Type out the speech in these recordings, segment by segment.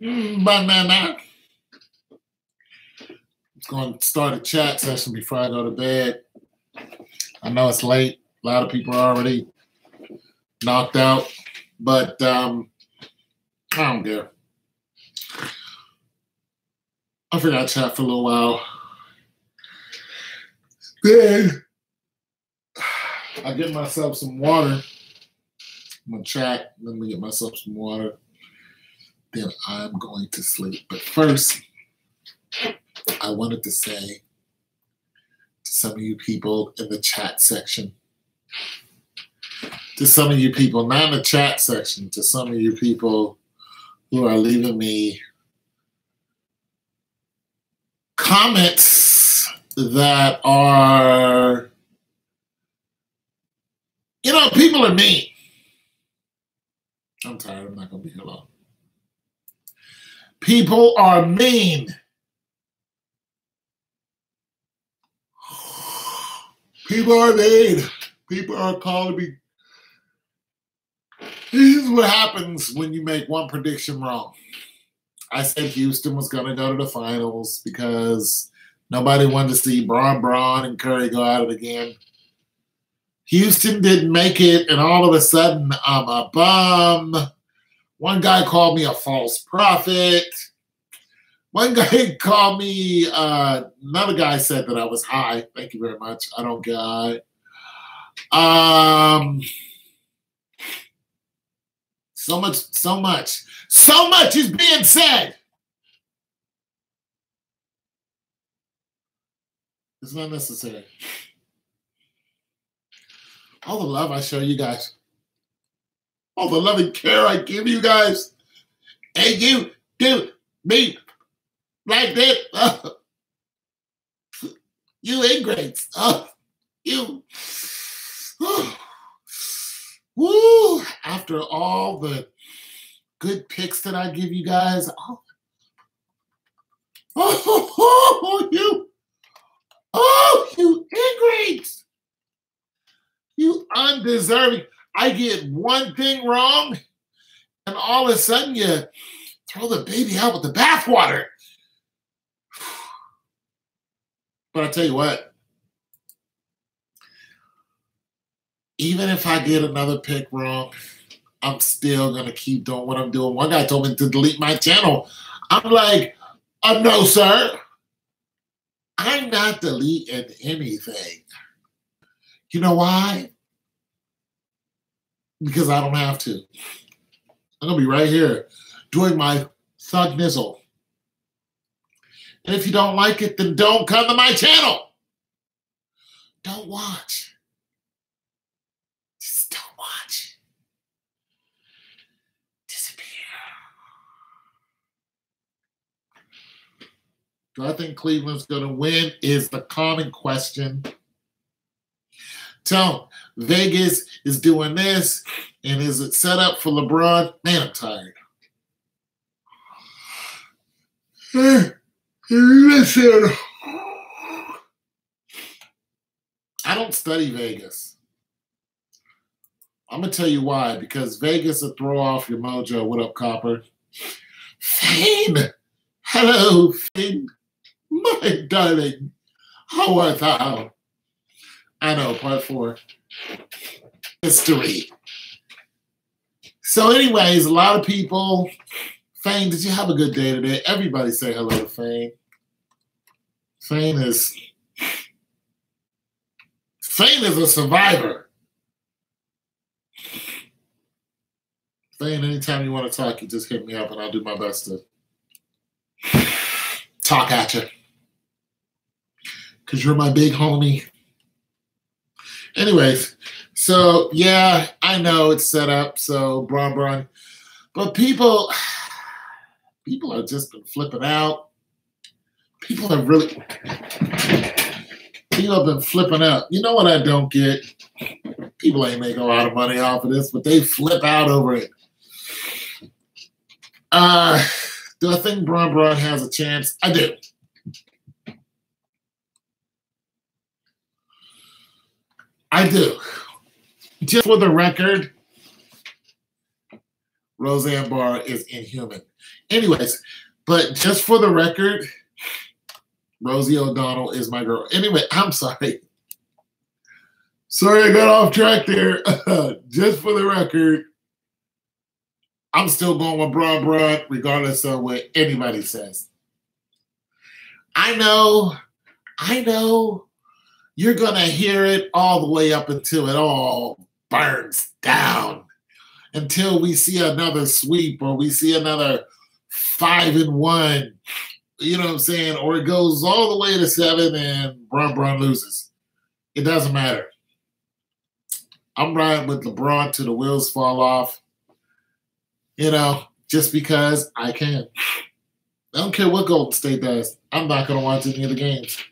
Banana. It's going to start a chat session before I go to bed. I know it's late. A lot of people are already knocked out, but I don't care. I figured I'd chat for a little while. Then I get myself some water. I'm going to chat. Let me get myself some water. Then I'm going to sleep. But first, I wanted to say to some of you people in the chat section, to some of you people, not in the chat section, to some of you people who are leaving me comments that are, you know, people are mean. I'm tired. I'm not going to be here long. People are mean. People are mean. People are calling me. This is what happens when you make one prediction wrong. I said Houston was going to go to the finals because nobody wanted to see Braun and Curry go at it again. Houston didn't make it, and all of a sudden, I'm a bum. One guy called me a false prophet. One guy called me, another guy said that I was high. Thank you very much. I don't get high. So much is being said. It's not necessary. All the love I show you guys, all the love and care I give you guys, and you do me like that. You ingrates. You. Woo! After all the good picks that I give you guys, you ingrates. You undeserving. I get one thing wrong, and all of a sudden you throw the baby out with the bathwater. But I tell you what, even if I get another pick wrong, I'm still going to keep doing what I'm doing. One guy told me to delete my channel. I'm like, no, sir. I'm not deleting anything. You know why? Because I don't have to. I'm going to be right here doing my thug nizzle. And if you don't like it, then don't come to my channel. Don't watch. Just don't watch. Disappear. Do I think Cleveland's going to win is the common question. Tell them, Vegas is doing this, and is it set up for LeBron? Man, I'm tired. Listen, I don't study Vegas. I'm going to tell you why. Because Vegas will throw off your mojo. What up, Copper? Fane! Hello, Fane. My darling. How art thou? I know, part 4. History. So anyways, a lot of people... Fane, did you have a good day today? Everybody say hello to Fane. Fane is a survivor. Fane, anytime you want to talk, you just hit me up and I'll do my best to talk at you. Because you're my big homie. Anyways, so yeah, I know it's set up, so Braun. But people have just been flipping out. People have been flipping out. You know what I don't get? People ain't making a lot of money off of this, but they flip out over it. Do I think Braun has a chance? I do. I do. Just for the record, Roseanne Barr is inhuman. Anyways, but just for the record, Rosie O'Donnell is my girl. Anyway, I'm sorry. Sorry I got off track there. Just for the record, I'm still going with Broad, regardless of what anybody says. I know, you're going to hear it all the way up until it all burns down, until we see another sweep or we see another 5-1, you know what I'm saying? Or it goes all the way to 7 and Braun loses. It doesn't matter. I'm riding with LeBron till the wheels fall off, you know, just because I can. I don't care what Golden State does. I'm not going to watch any of the games.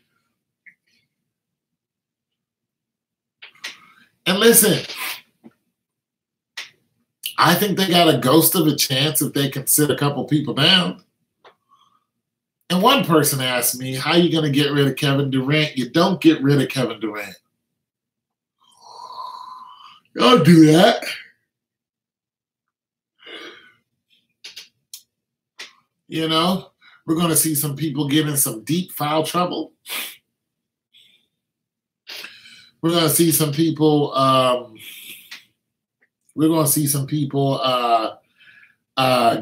And listen, I think they got a ghost of a chance if they can sit a couple people down. And one person asked me, how are you going to get rid of Kevin Durant? You don't get rid of Kevin Durant. Don't do that. You know, we're going to see some people get in some deep foul trouble. We're going to see some people,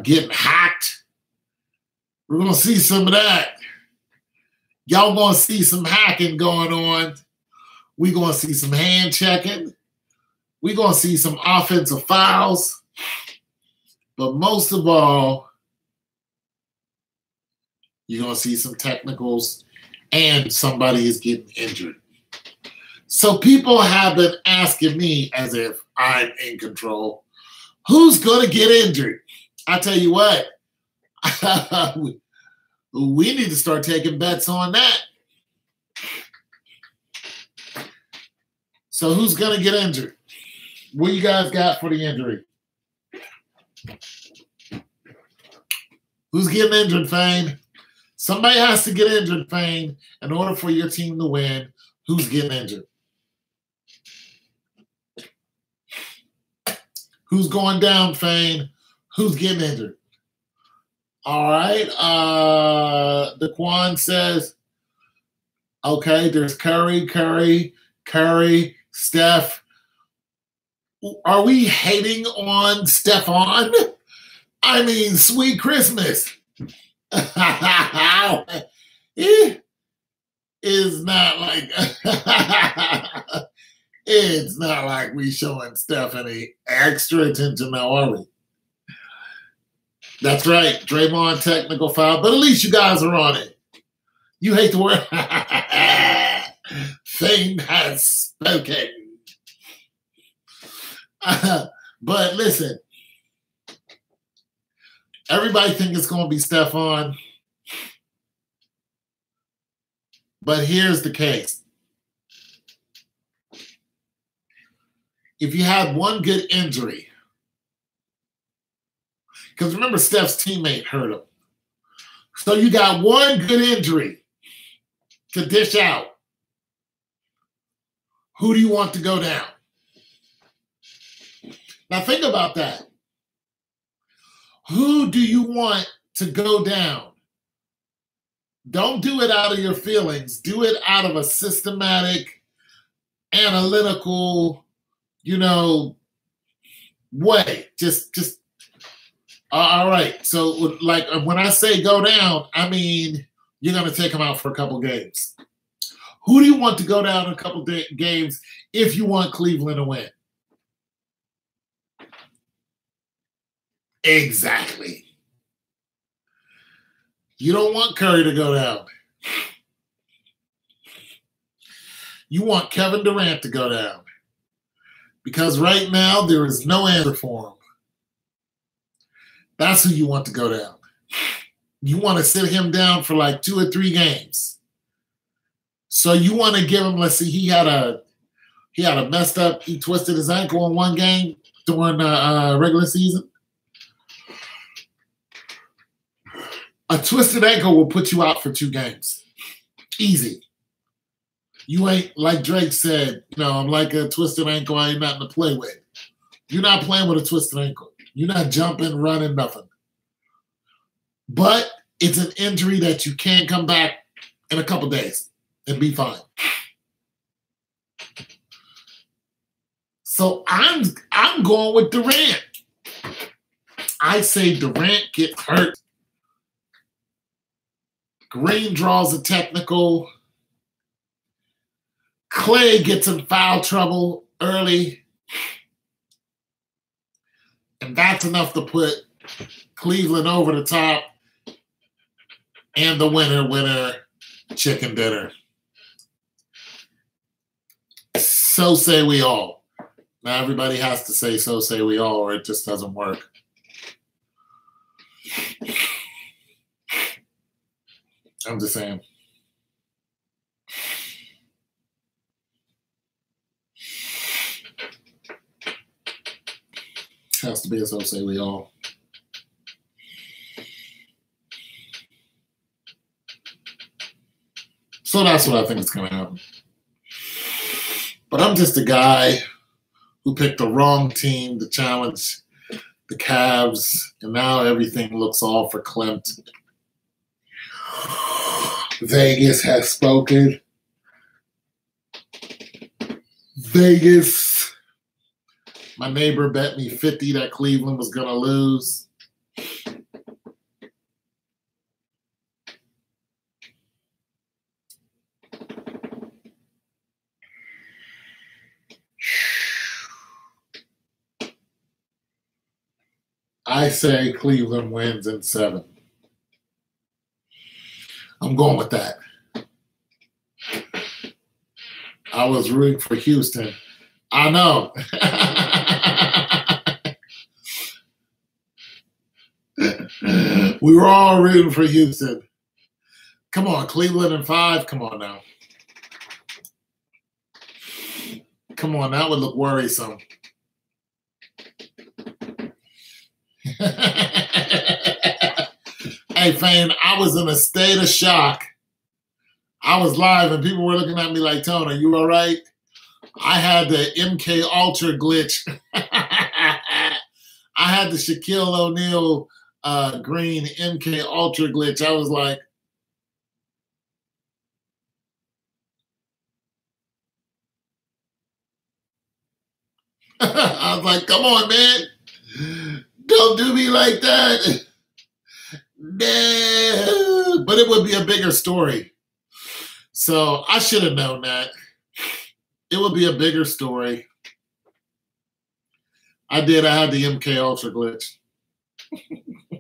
getting hacked. We're going to see some of that. Y'all going to see some hacking going on. We're going to see some hand checking. We're going to see some offensive fouls. But most of all, you're going to see some technicals and somebody is getting injured. So people have been asking me as if I'm in control, who's going to get injured? I tell you what, we need to start taking bets on that. So who's going to get injured? What you guys got for the injury? Who's getting injured, Fane? Somebody has to get injured, Fane, in order for your team to win. Who's getting injured? Who's going down, Fane? Who's getting injured? All right. Daquan says, okay, there's Curry, Steph. Are we hating on Stephon? I mean, sweet Christmas. It is not like it's not like we showing Steph any extra attention now, are we? That's right, Draymond technical foul, but at least you guys are on it. You hate the word. Fame has spoken. But listen, everybody think it's going to be Stephon. But here's the case. If you had one good injury, because remember Steph's teammate hurt him. So you got one good injury to dish out. Who do you want to go down? Now think about that. Who do you want to go down? Don't do it out of your feelings. Do it out of a systematic, analytical, way. Just all right. So like when I say go down, I mean you're going to take them out for a couple games. Who do you want to go down a couple games if you want Cleveland to win? Exactly. You don't want Curry to go down. You want Kevin Durant to go down. Because right now, there is no answer for him. That's who you want to go down. You want to sit him down for like 2 or 3 games. So you want to give him, let's see, he had a messed up, he twisted his ankle in one game during the regular season. A twisted ankle will put you out for 2 games. Easy. You ain't, like Drake said, I'm like a twisted ankle, I ain't nothing to play with. You're not playing with a twisted ankle. You're not jumping, running, nothing. But it's an injury that you can come back in a couple days and be fine. So I'm going with Durant. I say Durant gets hurt. Green draws a technical. Clay gets in foul trouble early. And that's enough to put Cleveland over the top. And the winner, chicken dinner. So say we all. Now everybody has to say so say we all, or it just doesn't work. I'm just saying. Has to be a so say we all. So that's what I think is going to happen. But I'm just a guy who picked the wrong team to challenge the Cavs, and now everything looks all for Klimt. Vegas has spoken. Vegas. My neighbor bet me 50 that Cleveland was going to lose. I say Cleveland wins in 7. I'm going with that. I was rooting for Houston. I know. We were all rooting for Houston. Come on, Cleveland in 5. Come on now. Come on, that would look worrisome. Hey, Fane, I was in a state of shock. I was live and people were looking at me like, Tone, are you all right? I had the MK Ultra glitch. I had the Shaquille O'Neal green MK Ultra glitch. I was like, I was like, come on, man. Don't do me like that. No. But it would be a bigger story. So I should have known that. It would be a bigger story. I did. I had the MK Ultra glitch.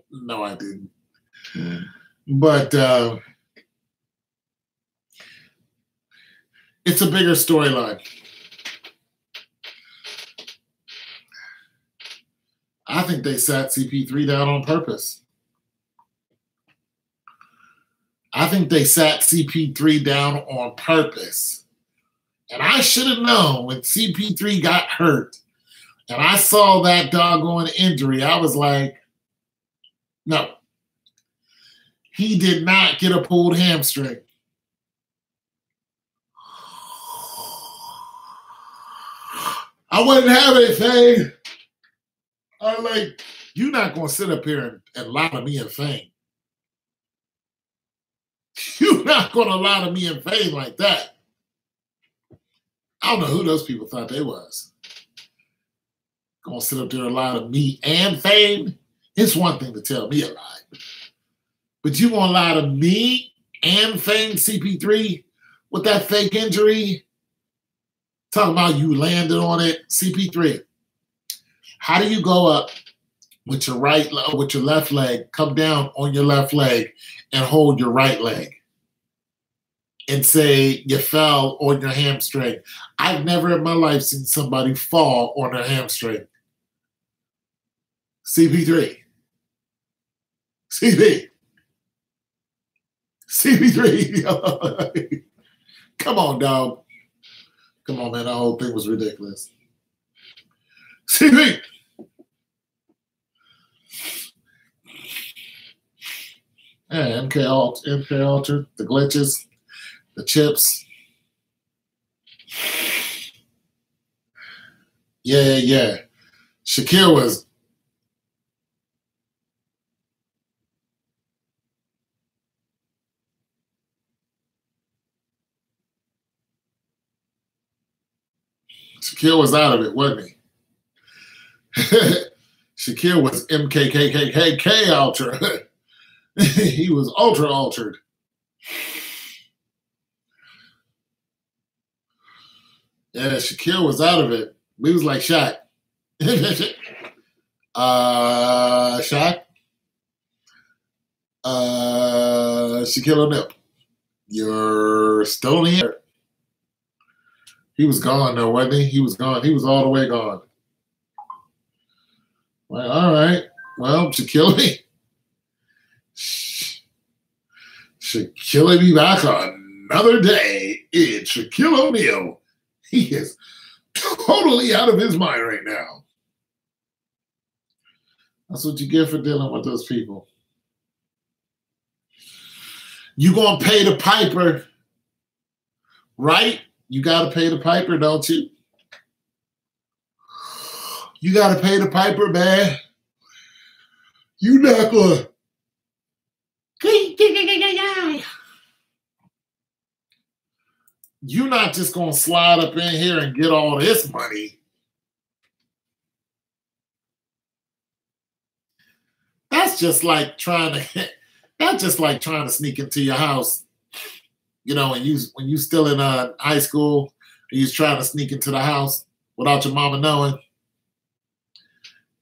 No, I didn't. But it's a bigger storyline. I think they sat CP3 down on purpose. I think they sat CP3 down on purpose. And I should have known when CP3 got hurt and I saw that doggone injury, I was like, no. He did not get a pulled hamstring. I wouldn't have anything. I'm like, you're not going to sit up here and lie to me and Fame. You're not going to lie to me and Fame like that. I don't know who those people thought they was. Going to sit up there and lie to me and Fame? It's one thing to tell me a lie. But you want to lie to me and Fame CP3 with that fake injury? Talking about you landed on it. CP3. How do you go up with your left leg, come down on your left leg, and hold your right leg? And say you fell on your hamstring. I've never in my life seen somebody fall on their hamstring. CP3. CP3. Come on, dog. Come on, man. That whole thing was ridiculous. CP. Yeah, MK Ultra, the glitches, the chips. Yeah. Shaquille was Shaquille was out of it, wasn't he? Shaquille was MKKKK ultra. He was ultra altered. Yeah, Shaquille was out of it. He was like Shaq. Shaq? Shaquille O'Neal. You're still in here. He was gone though, wasn't he? He was gone. He was all the way gone. Well, all right. Well, Shaquille be back another day. It's Shaquille O'Neal. He is totally out of his mind right now. That's what you get for dealing with those people. You gonna pay the piper, right? You gotta pay the piper, don't you? You gotta pay the piper, man. You not gonna. You're not just gonna slide up in here and get all this money. That's just like trying to. That's just like trying to sneak into your house. You know, when you still in high school, and you're trying to sneak into the house without your mama knowing.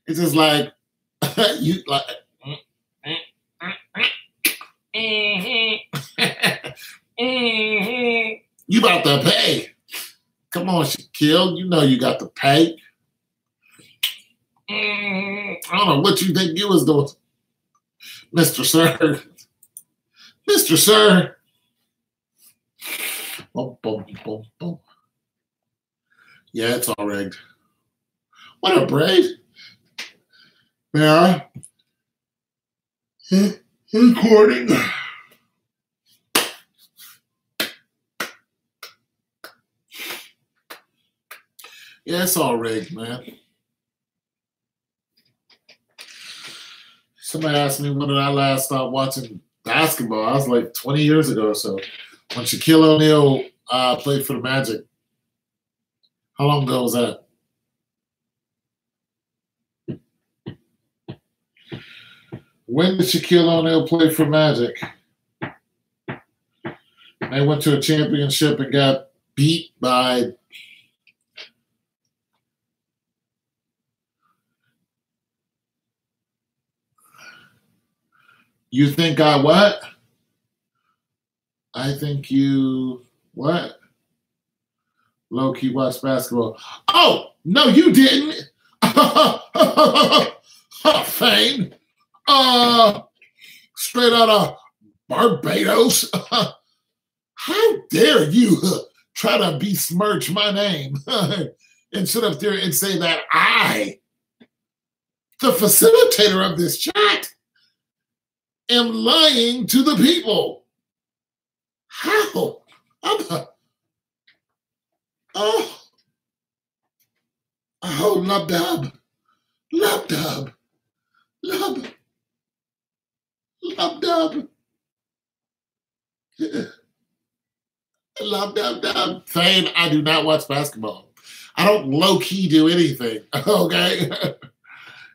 It's just like you like. You about to pay. Come on, Shaquille. You know you got to pay. I don't know what you think you was doing, Mr. Sir. Mr. Sir. Boom, boom, boom, boom. Yeah, it's all rigged. What a braid. Yeah. Recording. Yeah, it's all rigged, man. Somebody asked me when did I last stop watching basketball. I was like 20 years ago or so. When Shaquille O'Neal played for the Magic. How long ago was that? When did Shaquille O'Neal play for Magic? They went to a championship and got beat by You think I what? I think you what? Low key watch basketball. Oh, no, you didn't. Fame. Straight out of Barbados. How dare you try to besmirch my name and sit up there and say that I, the facilitator of this chat, am lying to the people. How? Lub dub. Lub dub. Lub. Lub dub. Love dub dub. Fame, I do not watch basketball. I don't low-key do anything, okay?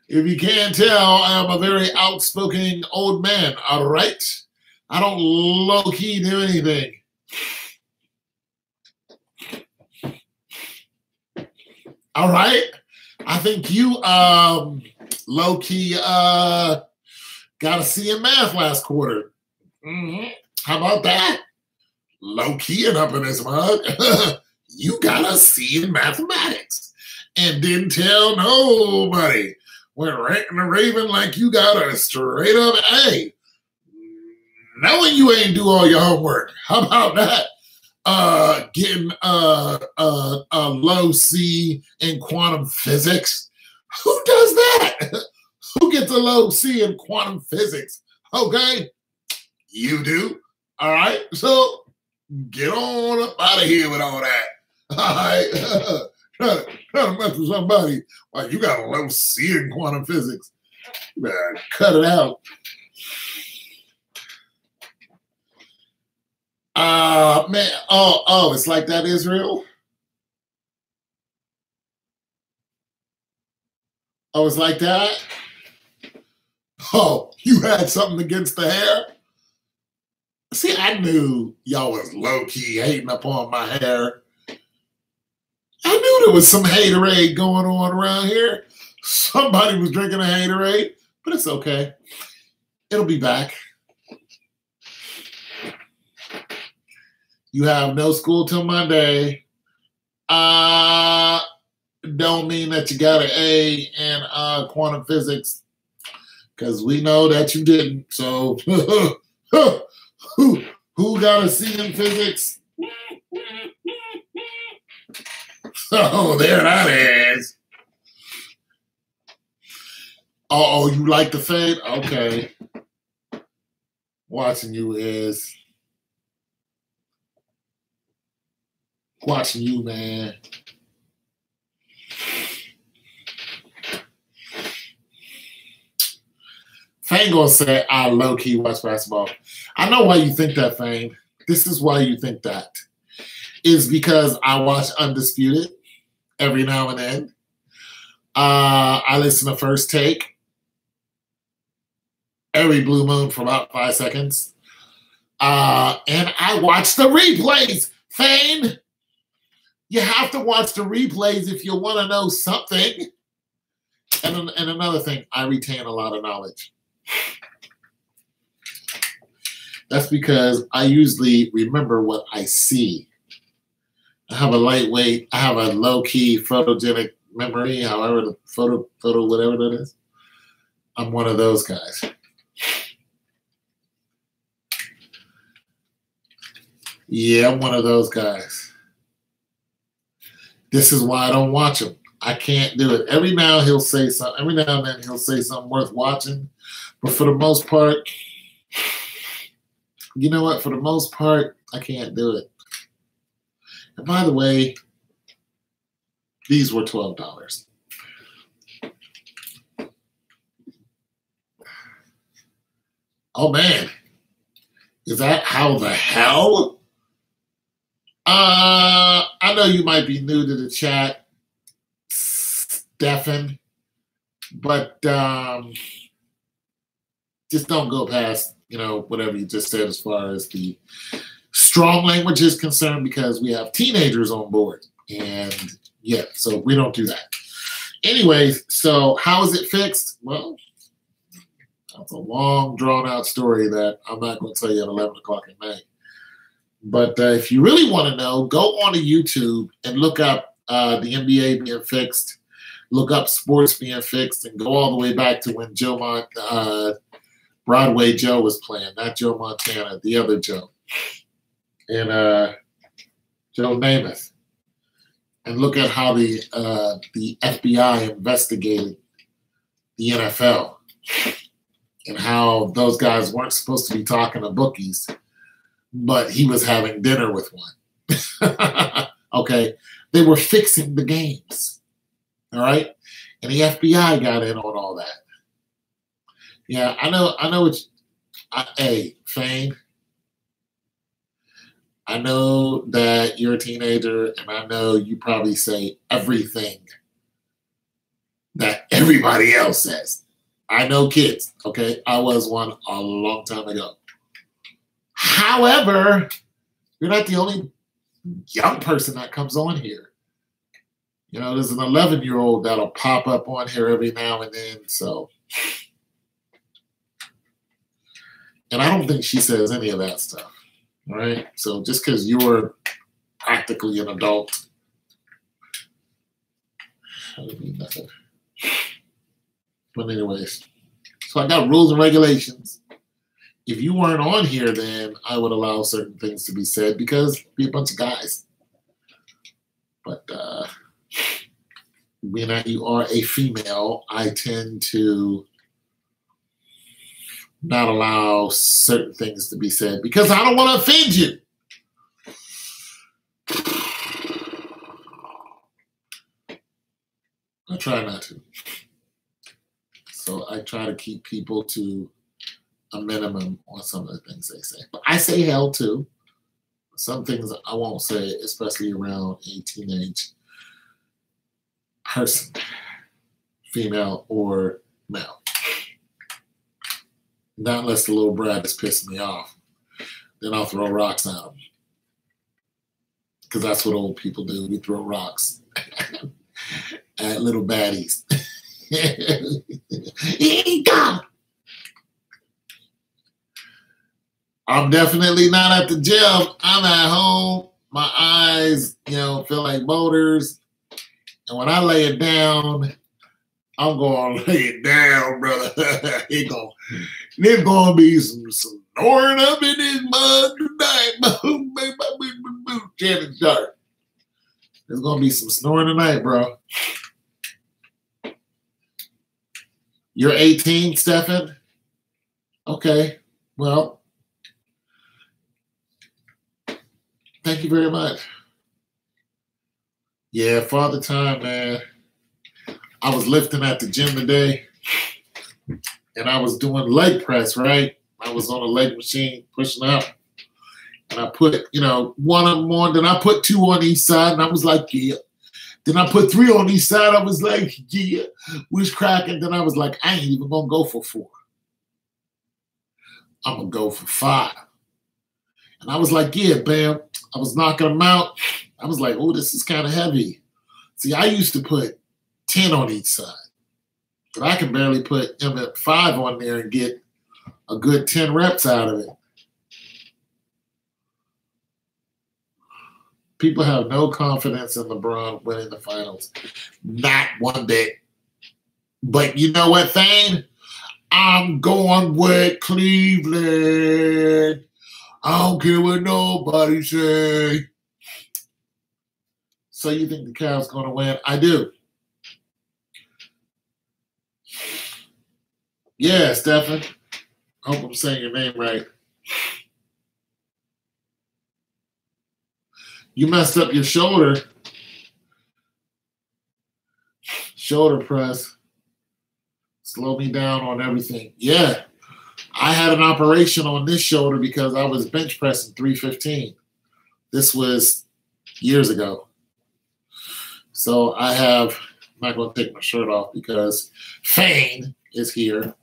If you can't tell, I'm a very outspoken old man, all right? I don't low-key do anything. All right? I think you low-key got a C in math last quarter. Mm-hmm. How about that? Low-key and up in his mug. You got a C in mathematics and didn't tell nobody. Went ranting the Raven like you got a straight up A. Knowing you ain't do all your homework. How about that? Getting a low C in quantum physics. Who does that? Who gets a low C in quantum physics? Okay? You do. All right? So get on up out of here with all that. All right? Try to mess with somebody like you got a low C in quantum physics. You better cut it out. Man, it's like that, Israel. Oh, it's like that? Oh, you had something against the hair? See, I knew y'all was low-key hating up on my hair. I knew there was some haterade going on around here. Somebody was drinking a haterade, but it's okay. It'll be back. You have no school till Monday. Don't mean that you got an A in quantum physics, because we know that you didn't. So who got a C in physics? Oh, there that is. Oh, you like the fade? Okay. Watching you, man. Fane gonna say I low-key watch basketball. I know why you think that, Fane. This is why you think that. Is because I watch Undisputed every now and then. I listen to First Take every blue moon for about 5 seconds. And I watch the replays, Fane. You have to watch the replays if you want to know something. And another thing, I retain a lot of knowledge. That's because I usually remember what I see. I have a low-key photogenic memory, however the photo, whatever that is. I'm one of those guys. Yeah, I'm one of those guys. This is why I don't watch him. I can't do it. Every now and then he'll say something worth watching. But for the most part, you know what? For the most part, I can't do it. And by the way, these were $12. Oh, man. Is that how the hell? I know you might be new to the chat, Stefan, but just don't go past, whatever you just said as far as the strong language is concerned, because we have teenagers on board. And yeah, so we don't do that. Anyways, so how is it fixed? Well, that's a long, drawn-out story that I'm not going to tell you at 11 o'clock at night. But if you really want to know, go on to YouTube and look up the NBA being fixed, look up sports being fixed, and go all the way back to when Broadway Joe was playing, not Joe Montana, the other Joe, and Joe Namath. And look at how the FBI investigated the NFL and how those guys weren't supposed to be talking to bookies, but he was having dinner with one. Okay. They were fixing the games. All right. And the FBI got in on all that. Yeah, I know hey, Fane, I know that you're a teenager, and I know you probably say everything that everybody else says. I know kids, okay? I was one a long time ago. However, you're not the only young person that comes on here. There's an 11-year-old that'll pop up on here every now and then, so. And I don't think she says any of that stuff, all right? So just because you're practically an adult, that doesn't mean nothing. But anyways, so I got rules and regulations. If you weren't on here, then I would allow certain things to be said because it'd be a bunch of guys. But being that you are a female, I tend to not allow certain things to be said because I don't want to offend you. I try not to. So I try to keep people to a minimum on some of the things they say. But I say hell too. Some things I won't say, especially around a teenage person. female or male. Not unless the little brat is pissing me off. Then I'll throw rocks at them. Because that's what old people do. We throw rocks at little baddies. I'm definitely not at the gym. I'm at home. My eyes, feel like motors. And when I lay it down, I'm going to lay it down, brother. There's going to be some snoring up in this mug tonight. Shannon Sharp. There's going to be some snoring tonight, bro. You're 18, Stefan? Okay. Well, thank you very much. Yeah, Father Time, man. I was lifting at the gym today, and I was doing leg press, right? I was on a leg machine pushing up, and I put, one of them on, then I put 2 on each side, and I was like, yeah. Then I put 3 on each side, I was like, yeah. We was cracking, then I was like, I ain't even gonna go for 4. I'm gonna go for 5. And I was like, yeah, bam. I was knocking them out. I was like, oh, this is kind of heavy. See, I used to put 10 on each side. But I can barely put M5 on there and get a good 10 reps out of it. People have no confidence in LeBron winning the finals. Not one bit. But you know what, Thane? I'm going with Cleveland. I don't care what nobody say. So you think the Cavs going to win? I do. Yeah, Stefan. Hope I'm saying your name right. You messed up your shoulder. Shoulder press. Slow me down on everything. Yeah. I had an operation on this shoulder because I was bench pressing 315. This was years ago. So I'm not going to take my shirt off because Fane is here.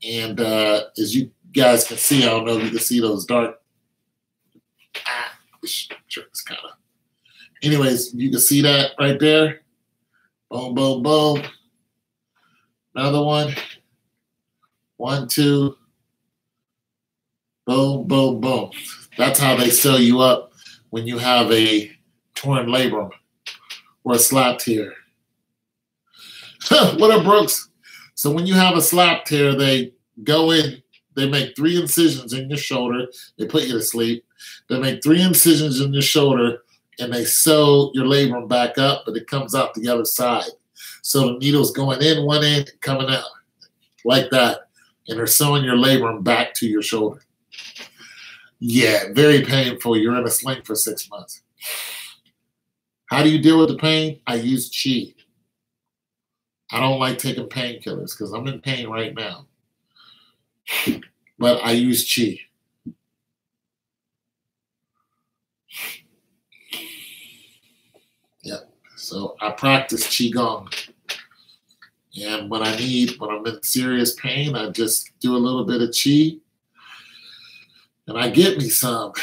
And as you guys can see, I don't know if you can see those dark. This shirt's kind of. Anyways, you can see that right there. Boom, boom, boom. Another one. 1, 2. Boom, boom, boom. That's how they sew you up when you have a torn labrum or a slap tear. What up, Brooks? So when you have a slap tear, they go in, they make 3 incisions in your shoulder. They put you to sleep. They make 3 incisions in your shoulder, and they sew your labrum back up, but it comes out the other side. So the needle's going in one end, coming out like that, and they're sewing your labrum back to your shoulder. Yeah, very painful. You're in a sling for 6 months. How do you deal with the pain? I use Chi. I don't like taking painkillers because I'm in pain right now. But I use Chi. Yep. So I practice Qigong. And when I'm in serious pain, I just do a little bit of Chi. And I get me some.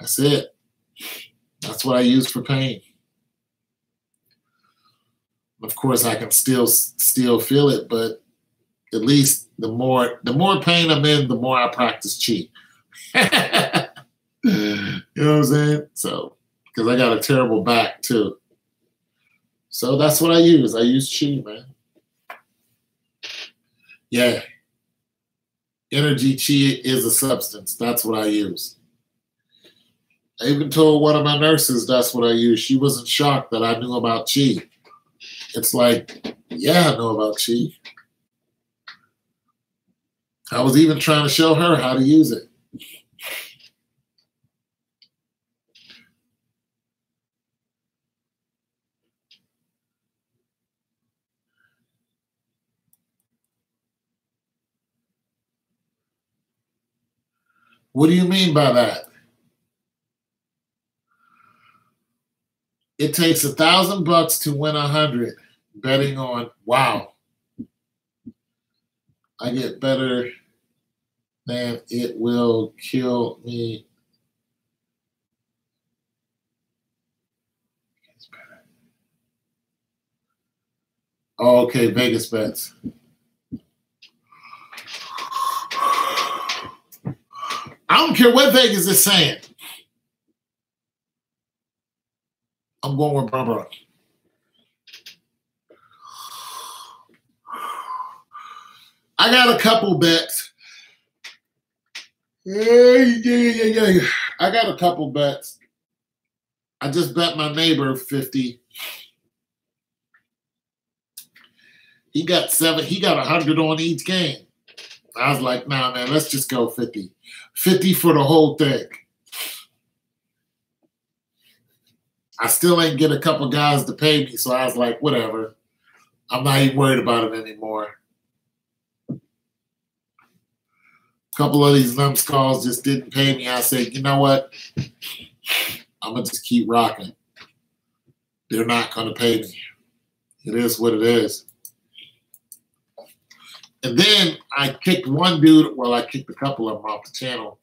That's it. That's what I use for pain. Of course, I can still feel it, but at least the more pain I'm in, the more I practice Chi. You know what I'm saying? So, because I got a terrible back too. So that's what I use. I use Chi, man. Yeah. Energy Chi is a substance. That's what I use. I even told one of my nurses that's what I use. She wasn't shocked that I knew about Chi. It's like, yeah, I know about Chi. I was even trying to show her how to use it. What do you mean by that? It takes $1,000 to win 100. Betting on, wow. I get better than it will kill me. Oh, okay, Vegas bets. I don't care what Vegas is saying. I'm going with Barbara. I got a couple bets. Yeah. I got a couple bets. I just bet my neighbor 50. He got 7. He got 100 on each game. I was like, nah, man, let's just go 50. 50 for the whole thing. I still ain't get a couple guys to pay me, so I was like, whatever. I'm not even worried about it anymore. A couple of these numbskulls just didn't pay me. I said, you know what? I'm going to just keep rocking. They're not going to pay me. It is what it is. And then I kicked one dude. Well, I kicked a couple of them off the channel.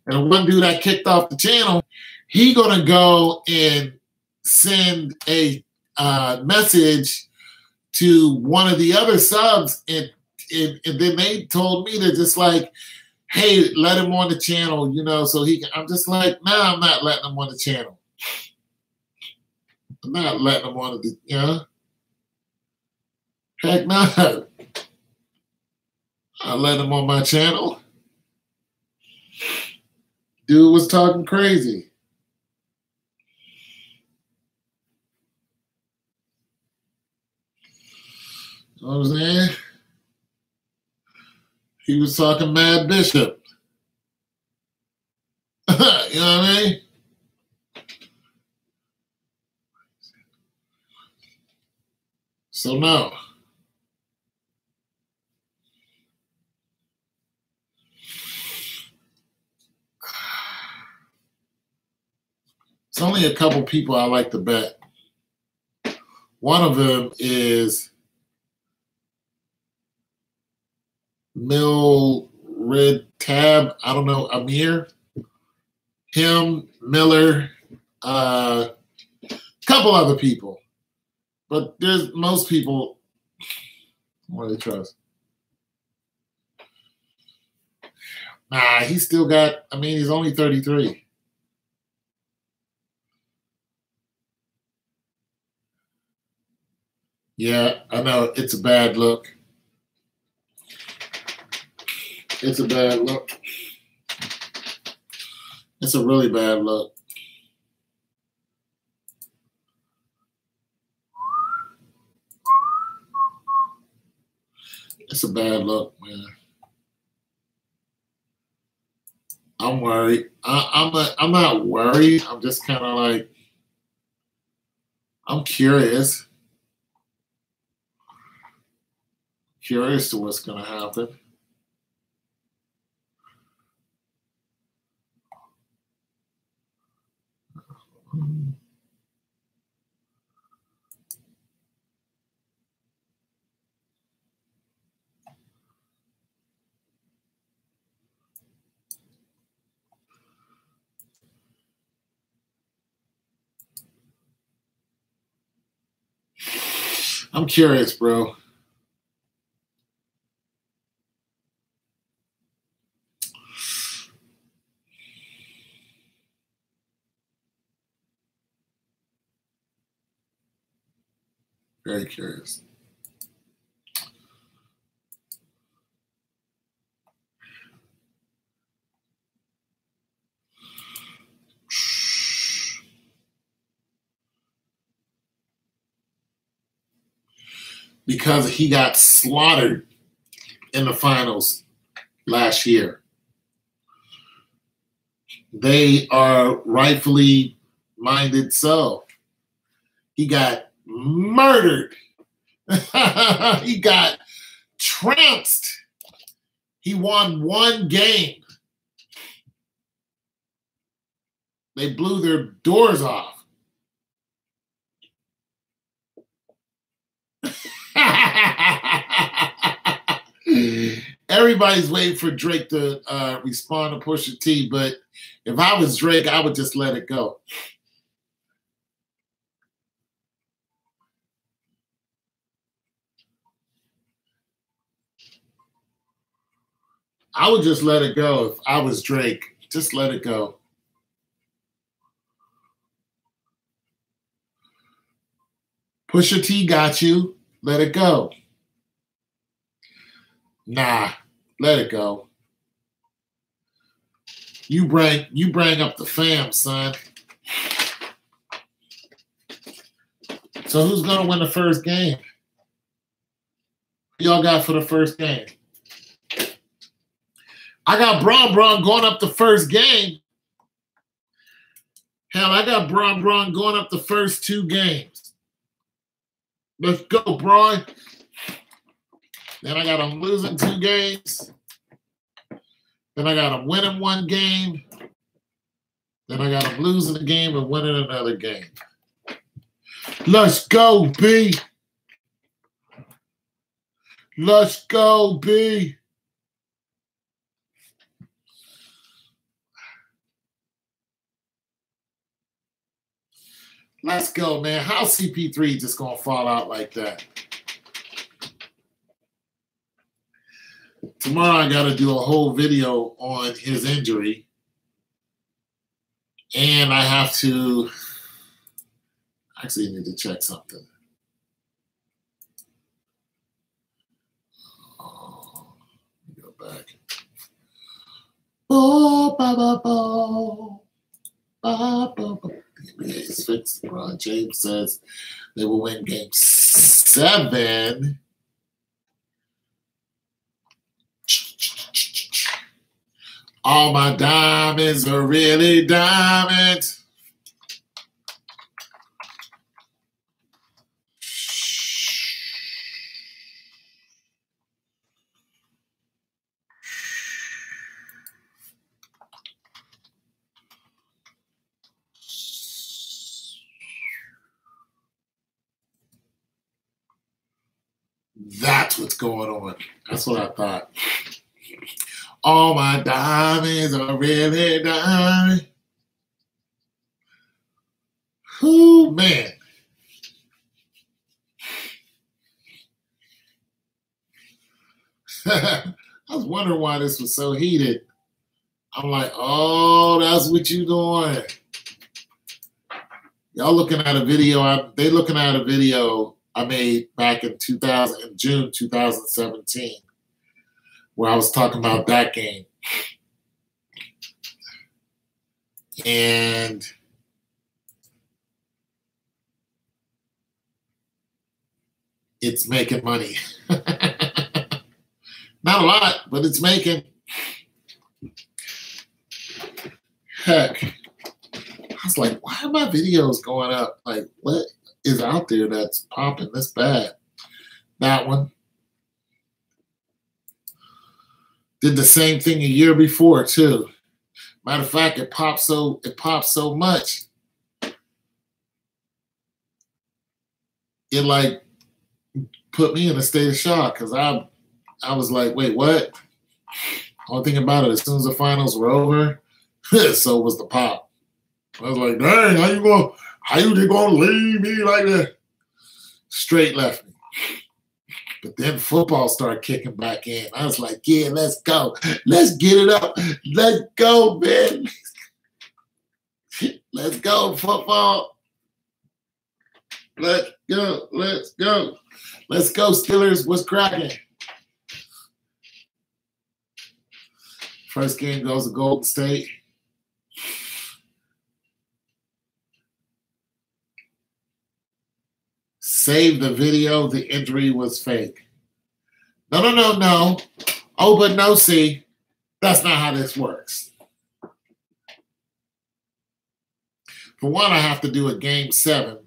And the one dude I kicked off the channel, he going to go and send a message to one of the other subs. And then they told me to just like, hey, let him on the channel, you know, so he can. I'm just like, nah, I'm not letting him on the channel. I'm not letting him on the, you know. Heck no. I let him on my channel. Dude was talking crazy. You know what I'm saying? He was talking Mad Bishop. You know what I mean? So no. It's only a couple people I like to bet. One of them is Red Tab. I don't know, Amir. Him, Miller, couple other people. But there's most people, what do they trust? Nah, he still got, I mean, he's only 33. Yeah, I know. It's a bad look. It's a bad look. It's a really bad look. It's a bad look, man. I'm worried. I'm not worried. I'm just kind of like, I'm curious. Curious to what's going to happen. I'm curious, bro. Very curious. Because he got slaughtered in the finals last year. They are rightfully minded so. He got murdered. He got trounced. He won one game. They blew their doors off. Everybody's waiting for Drake to respond to Pusha T, but if I was Drake, I would just let it go. I would just let it go if I was Drake. Just let it go. Pusha T got you. Let it go. Nah, let it go. You bring up the fam, son. So who's gonna win the first game? Who y'all got for the first game? I got Bron going up the first game. Hell, I got Bron going up the first 2 games. Let's go, Bron. Then I got him losing 2 games. Then I got him winning 1 game. Then I got him losing a game and winning another game. Let's go, B. Let's go, B. Let's go, man. How's CP3 just going to fall out like that? Tomorrow I got to do a whole video on his injury. And I have to actually need to check something. Oh, let me go back. Oh, ba, ba, ba. Ba, ba, ba. NBA's fixed. LeBron James says they will win game 7. All my diamonds are really diamond. That's what's going on. That's what I thought. All my diamonds are really diamond. Ooh, man. I was wondering why this was so heated. I'm like, oh, that's what you doing. Y'all looking at a video. They looking at a video I made back in June 2017, where I was talking about that game. And it's making money. Not a lot, but it's making. Heck, I was like, why are my videos going up? Like, what is out there that's popping this bad? That one. Did the same thing a year before, too. Matter of fact, it popped so much. It like put me in a state of shock because I was like, wait, what? Only thing about it, as soon as the finals were over, so was the pop. I was like, dang, how you gonna leave me like that? Straight left me. But then football started kicking back in. I was like, yeah, let's go. Let's get it up. Let's go, man. Let's go, football. Let's go. Let's go. Let's go, Steelers. What's cracking? First game goes to Golden State. Save the video. The injury was fake. No. Oh, but no, see, that's not how this works. For one, I have to do a game 7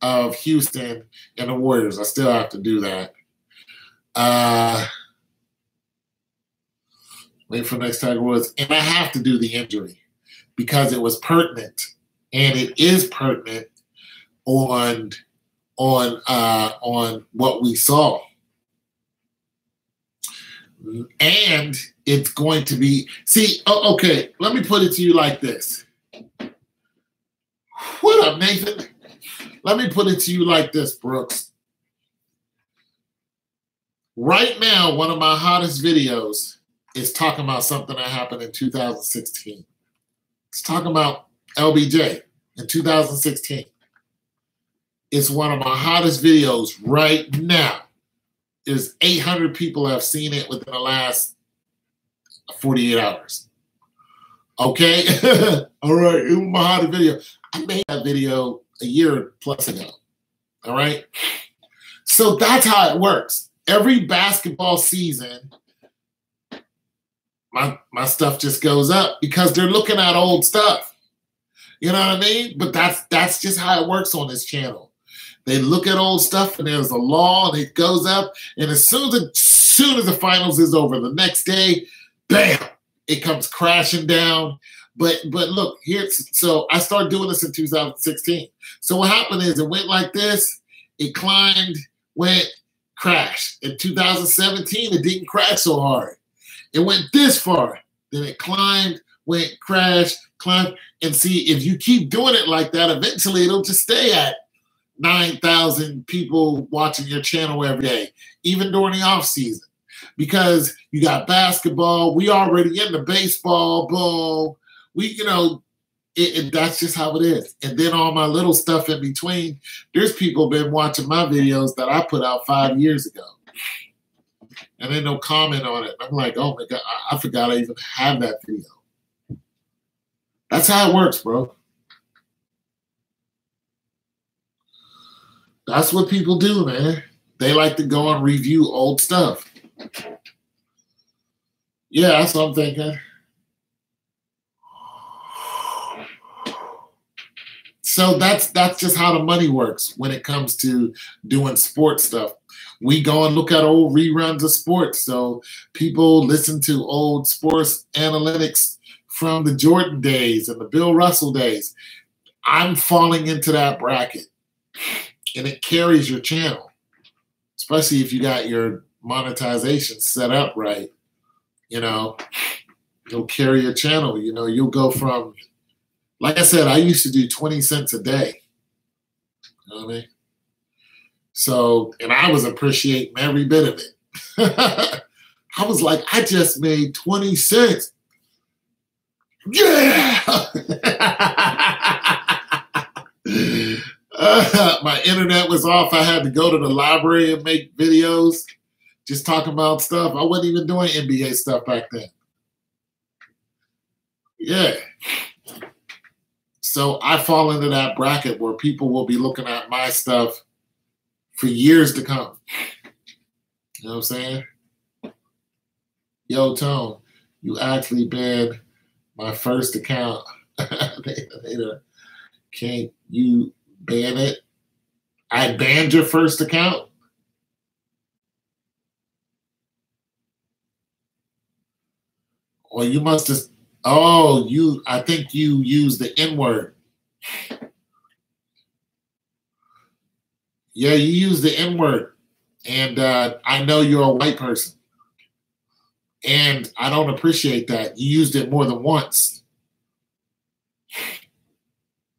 of Houston and the Warriors. I still have to do that. Wait for next Tiger Woods. And I have to do the injury because it was pertinent. And it is pertinent on what we saw. And it's going to be, see, okay, let me put it to you like this. What up, Nathan? Let me put it to you like this, Brooks. Right now, one of my hottest videos is talking about something that happened in 2016. It's talking about LBJ in 2016. It's one of my hottest videos right now. There's 800 people have seen it within the last 48 hours. Okay? All right, it was my hottest video. I made that video a year plus ago. All right? So that's how it works. Every basketball season, my stuff just goes up because they're looking at old stuff. You know what I mean? But that's just how it works on this channel. They look at old stuff and there's a law and it goes up. And as soon as the finals is over, the next day, bam, it comes crashing down. But look, so I started doing this in 2016. So what happened is it went like this. It climbed, went, crashed. In 2017, it didn't crash so hard. It went this far. Then it climbed, went, crashed, climbed. And see, if you keep doing it like that, eventually it'll just stay at 9,000 people watching your channel every day, even during the off season. Because you got basketball, we already into baseball, boom. That's just how it is. And then all my little stuff in between, there's people been watching my videos that I put out 5 years ago. And then no comment on it. I'm like, oh my God, I forgot I even had that video. That's how it works, bro. That's what people do, man. They like to go and review old stuff. Yeah, that's what I'm thinking. So that's just how the money works when it comes to doing sports stuff. We go and look at old reruns of sports. So people listen to old sports analytics from the Jordan days and the Bill Russell days. I'm falling into that bracket. And it carries your channel, especially if you got your monetization set up right. You know, you'll carry your channel. You know, you'll go from, like I said, I used to do 20 cents a day. You know what I mean? So, and I was appreciating every bit of it. I was like, I just made 20 cents. Yeah! My internet was off. I had to go to the library and make videos, just talking about stuff. I wasn't even doing NBA stuff back then. Yeah. So I fall into that bracket where people will be looking at my stuff for years to come. You know what I'm saying? Yo, Tone, you actually banned my first account. Can't you ban it? I banned your first account? Or you must have, I think you used the N-word. Yeah, you used the N-word. And I know you're a white person. And I don't appreciate that. You used it more than once.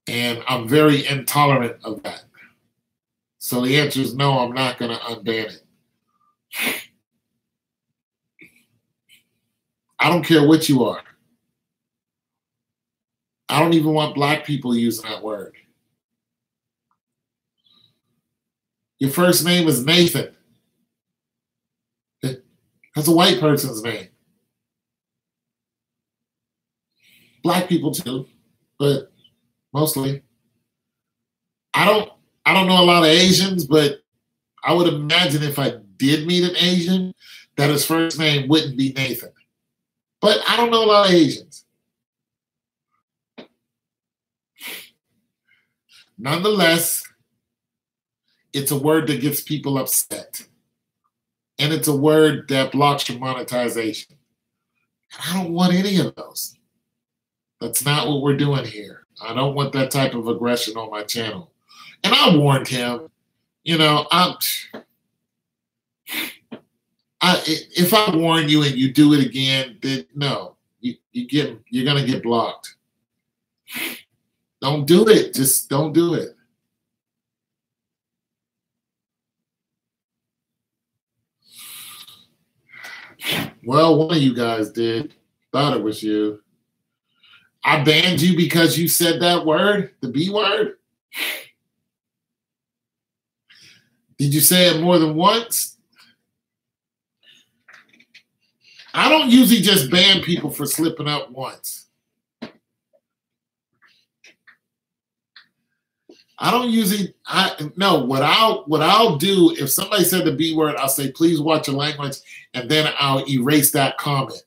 And I'm very intolerant of that. So the answer is no, I'm not going to unban it. I don't care what you are. I don't even want black people using that word. Your first name is Nathan. That's a white person's name. Black people too, but mostly. I don't know a lot of Asians, but I would imagine if I did meet an Asian, that his first name wouldn't be Nathan. But I don't know a lot of Asians. Nonetheless, it's a word that gets people upset. And it's a word that blocks your monetization. I don't want any of those. That's not what we're doing here. I don't want that type of aggression on my channel. And I warned him, you know, If I warn you and you do it again, then no, you're gonna get blocked. Don't do it. Just don't do it. Well, one of you guys did. Thought it was you. I banned you because you said that word, the B word. Did you say it more than once? I don't usually just ban people for slipping up once. I don't usually. No. What I'll do if somebody said the B word, I'll say please watch your language, and then I'll erase that comment.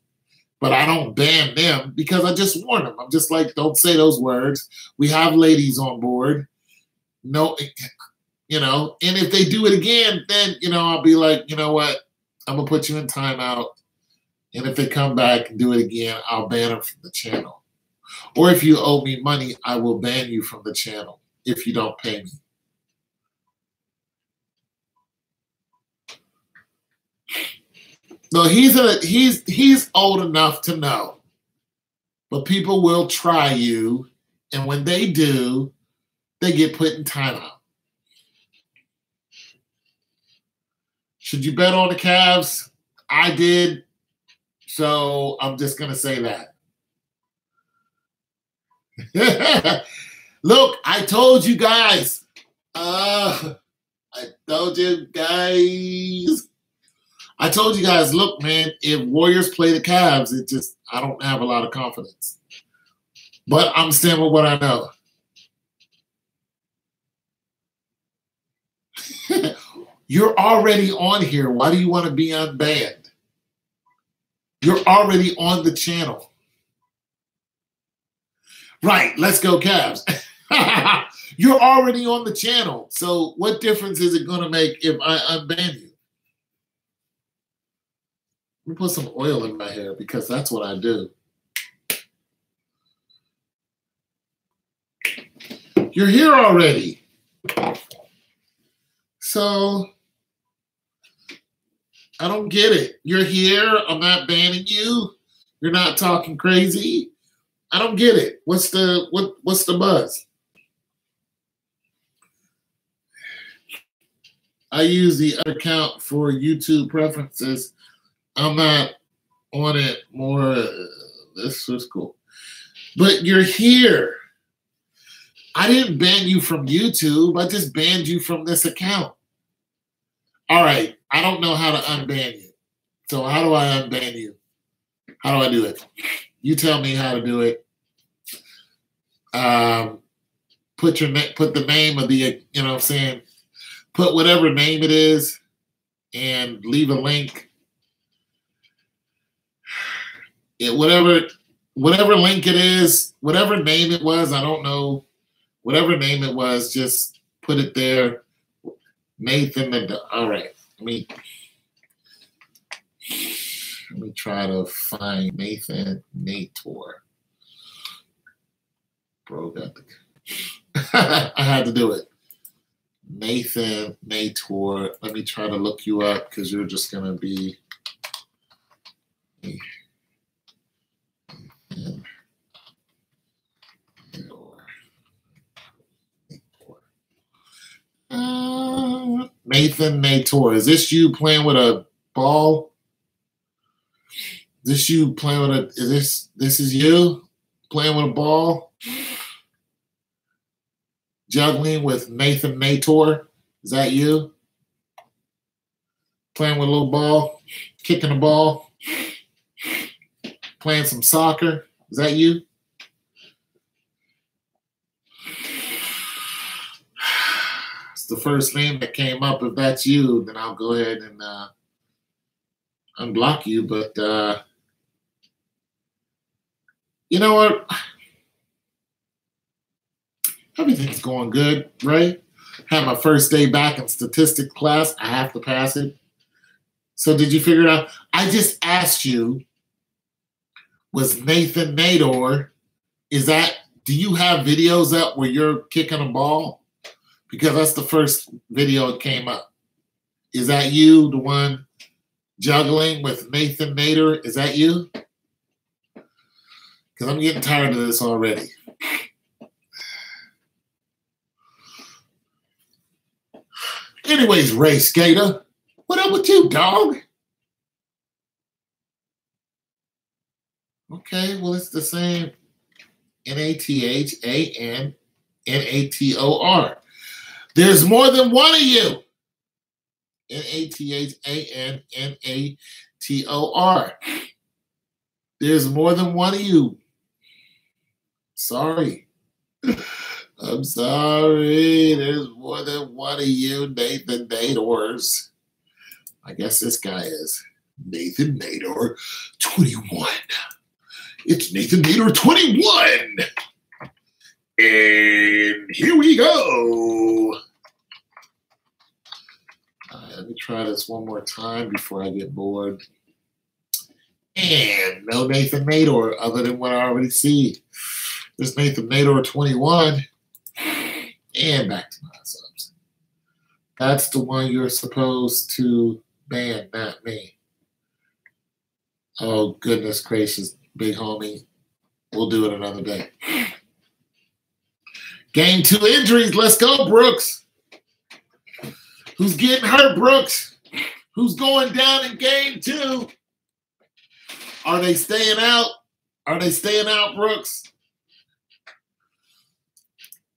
But I don't ban them because I just warn them. I'm just like, don't say those words. We have ladies on board. No, you know. And if they do it again, then I'll be like, you know what? I'm gonna put you in timeout. And if they come back and do it again, I'll ban them from the channel. Or if you owe me money, I will ban you from the channel if you don't pay me. No, he's old enough to know. But people will try you, and when they do, they get put in timeout. Should you bet on the Cavs? I did. So I'm just going to say that. Look, I told you guys. I told you guys, look, man, if Warriors play the Cavs, I don't have a lot of confidence. But I'm staying with what I know. You're already on here. Why do you want to be unbanned? You're already on the channel. Right, let's go Cavs. You're already on the channel. So what difference is it going to make if I unban you? Let me put some oil in my hair because that's what I do. You're here already. So I don't get it. You're here. I'm not banning you. You're not talking crazy. I don't get it. What's the buzz? I use the account for YouTube preferences. I'm not on it more. This was cool. But you're here. I didn't ban you from YouTube. I just banned you from this account. All right. I don't know how to unban you. So how do I unban you? How do I do it? You tell me how to do it. Put the name of the, what I'm saying? Put whatever name it is and leave a link. Whatever link it is, whatever name it was, I don't know. Whatever name it was, just put it there. Nathan, all right. Let me try to find Nathan Nator. Bro, got the. I had to do it. Nathan Nator. Let me try to look you up because you're just gonna be. Nathan Nator. Is this you playing with a ball? Is this you playing with a? This is you playing with a ball? Juggling with Nathan Nator. Is that you? Playing with a little ball, kicking a ball, playing some soccer. Is that you? It's the first name that came up. If that's you, then I'll go ahead and unblock you. But you know what? Everything's going good, right? Had my first day back in statistics class. I have to pass it. So did you figure it out? I just asked you, was Nathan Nator, do you have videos up where you're kicking a ball? Because that's the first video that came up. Is that you, the one Juggling with Nathan Nader. Is that you? Because I'm getting tired of this already. Anyways, Ray Skater, what up with you, dog? Okay, well, it's the same. Nathannator. There's more than one of you. Nathannator. There's more than one of you. Sorry. I'm sorry. There's more than one of you, Nathan Nadors. I guess this guy is Nathan Nader 21. It's Nathan Nader 21. And here we go. Let me try this one more time before I get bored. And no Nathan Nader other than what I already see. This Nathan Nader 21. And back to my subs. That's the one you're supposed to ban, not me. Oh, goodness gracious, big homie. We'll do it another day. Game 2 injuries. Let's go, Brooks. Who's getting hurt, Brooks? Who's going down in game 2? Are they staying out? Are they staying out, Brooks?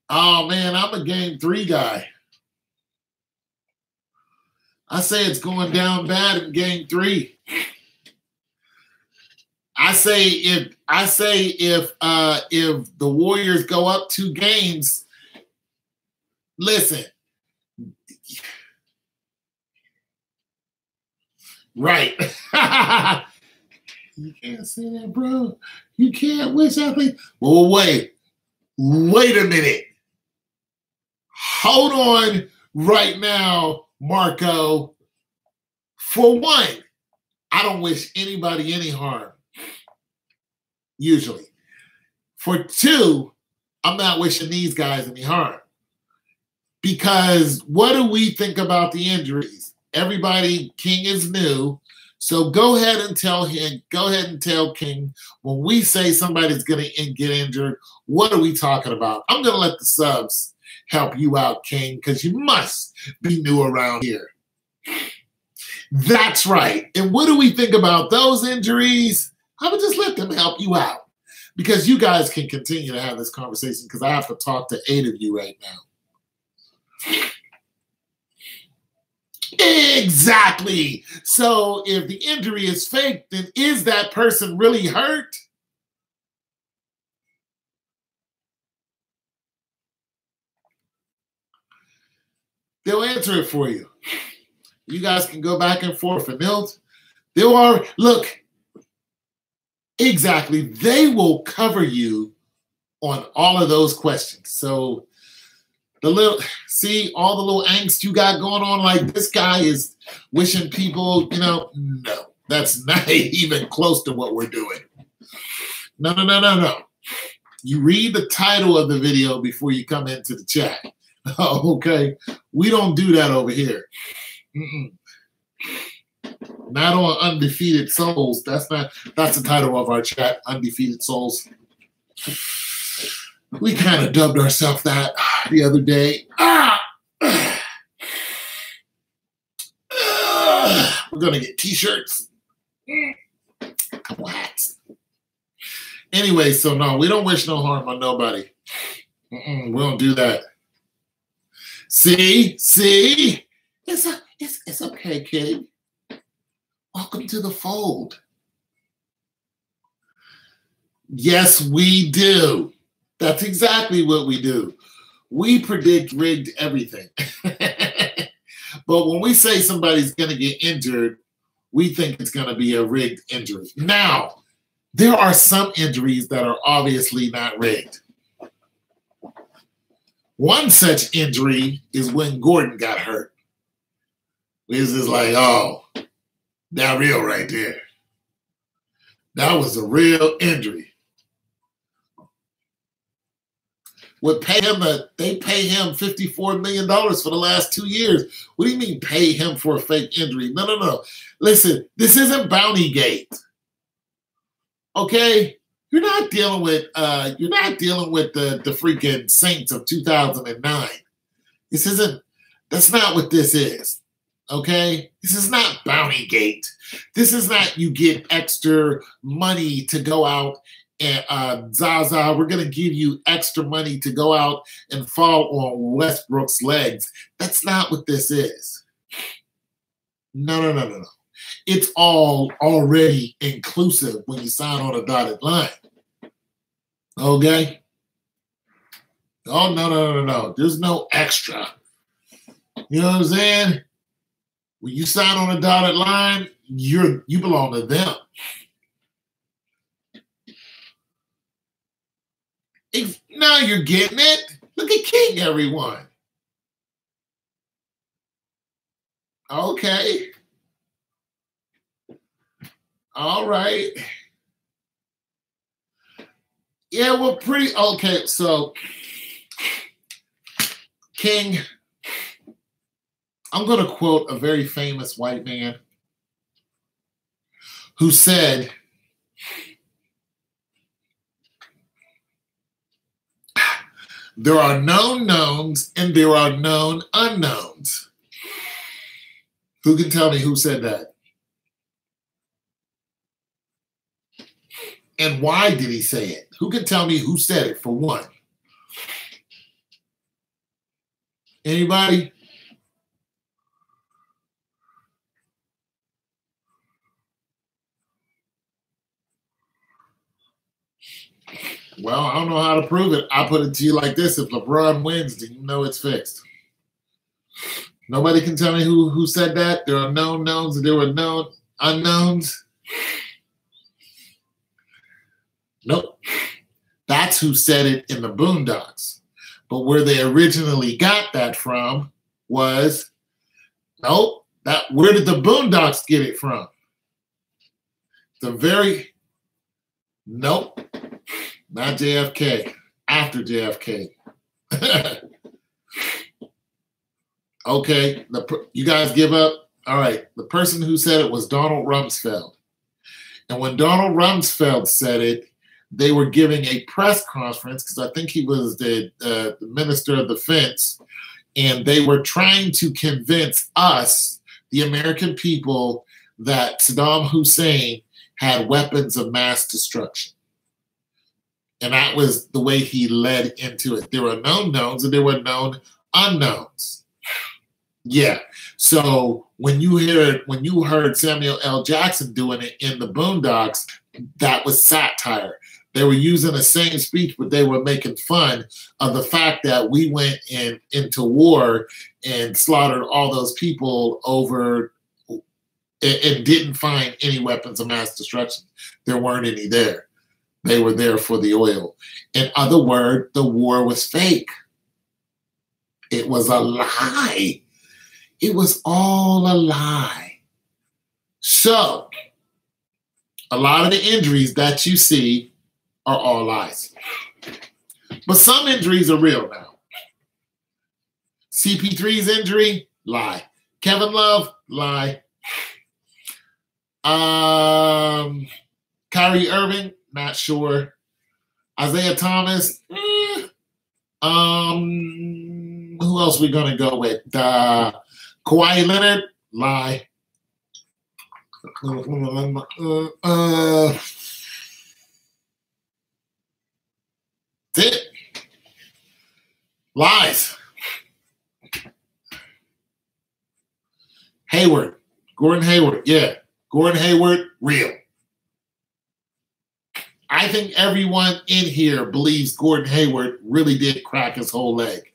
Oh, man, I'm a game 3 guy. I say it's going down bad in game 3. I say if the Warriors go up 2 games, listen. Right. You can't say that, bro. You can't wish I think. Well, wait a minute. Hold on right now, Marco. For one, I don't wish anybody any harm. Usually. For 2, I'm not wishing these guys any harm. Because what do we think about the injuries? Everybody, King is new. So go ahead and tell him, go ahead and tell King, when we say somebody's going to get injured, what are we talking about? I'm going to let the subs help you out, King, because you must be new around here. That's right. And what do we think about those injuries? I would just let them help you out because you guys can continue to have this conversation because I have to talk to 8 of you right now. Exactly. So if the injury is fake, then is that person really hurt? They'll answer it for you. You guys can go back and forth. And they'll are, look, exactly. They will cover you on all of those questions. So see all the little angst you got going on, like this guy is wishing people, no, that's not even close to what we're doing. No. You read the title of the video before you come into the chat. Okay? We don't do that over here. Not on Undefeated Souls. That's the title of our chat, Undefeated Souls. We kind of dubbed ourselves that the other day. We're going to get t-shirts. Couple hats. Anyway, so no, we don't wish no harm on nobody. We don't do that. See? It's okay, kid. Welcome to the fold. Yes, we do. That's exactly what we do. We predict rigged everything. But when we say somebody's going to get injured, we think it's going to be a rigged injury. Now, there are some injuries that are obviously not rigged. One such injury is when Gordon got hurt. This is like, oh, that real right there. That was a real injury. would pay him they pay him $54 million for the last 2 years. What do you mean pay him for a fake injury? No. Listen, this isn't Bountygate. Okay? You're not dealing with the freaking Saints of 2009. That's not what this is. Okay? This is not Bountygate. This is not you get extra money to go out and Zaza, we're going to give you extra money to go out and fall on Westbrook's legs. That's not what this is. No. It's all already inclusive when you sign on a dotted line. Okay? Oh, no. There's no extra. You know what I'm saying? When you sign on a dotted line, you belong to them. Now you're getting it. Look at King, everyone. Okay. All right. Yeah, well, pretty okay. So, King, I'm going to quote a very famous white man who said, there are known knowns and there are known unknowns. Who can tell me who said that? And why did he say it? Who can tell me who said it, for one? Anybody? Well, I don't know how to prove it. I put it to you like this. If LeBron wins, then you know it's fixed. Nobody can tell me who said that. There are known knowns and there were known unknowns. Nope. That's who said it in the Boondocks. But where they originally got that from was, nope, where did the Boondocks get it from? Nope, not JFK, after JFK. Okay, you guys give up? All right, the person who said it was Donald Rumsfeld. And when Donald Rumsfeld said it, they were giving a press conference, because I think he was the Minister of Defense, and they were trying to convince us, the American people, that Saddam Hussein had weapons of mass destruction. And that was the way he led into it. There were known knowns and there were known unknowns. Yeah. So when you heard Samuel L. Jackson doing it in the Boondocks, that was satire. They were using the same speech, but they were making fun of the fact that we went into war and slaughtered all those people over and didn't find any weapons of mass destruction. There weren't any there. They were there for the oil. In other words, the war was fake. It was a lie. It was all a lie. So, a lot of the injuries that you see are all lies. But some injuries are real now. CP3's injury, lie. Kevin Love, lie. Kyrie Irving, not sure. Isaiah Thomas, who else we gonna go with? Kawhi Leonard, lie. That's it. Lies. Hayward, Gordon Hayward, yeah. Gordon Hayward, real. I think everyone in here believes Gordon Hayward really did crack his whole leg.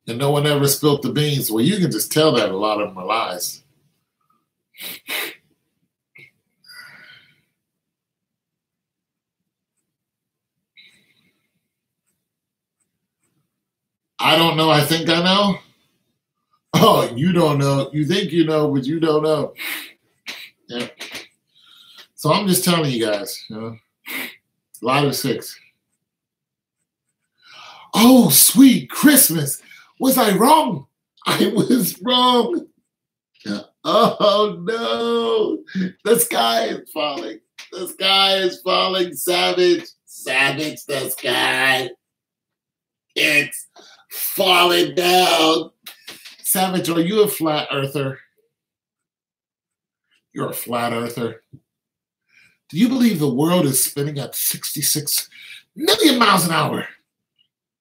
And no one ever spilt the beans. Well, you can just tell that a lot of them are lies. I don't know. I think I know. Oh, you don't know. You think you know, but you don't know. Yeah. So I'm just telling you guys, a lot of 6. Oh, sweet Christmas. Was I wrong? I was wrong. Oh, no. The sky is falling. The sky is falling. Savage. Savage, the sky. It's falling down. Savage, are you a flat earther? You're a flat earther. Do you believe the world is spinning at 66 million miles an hour?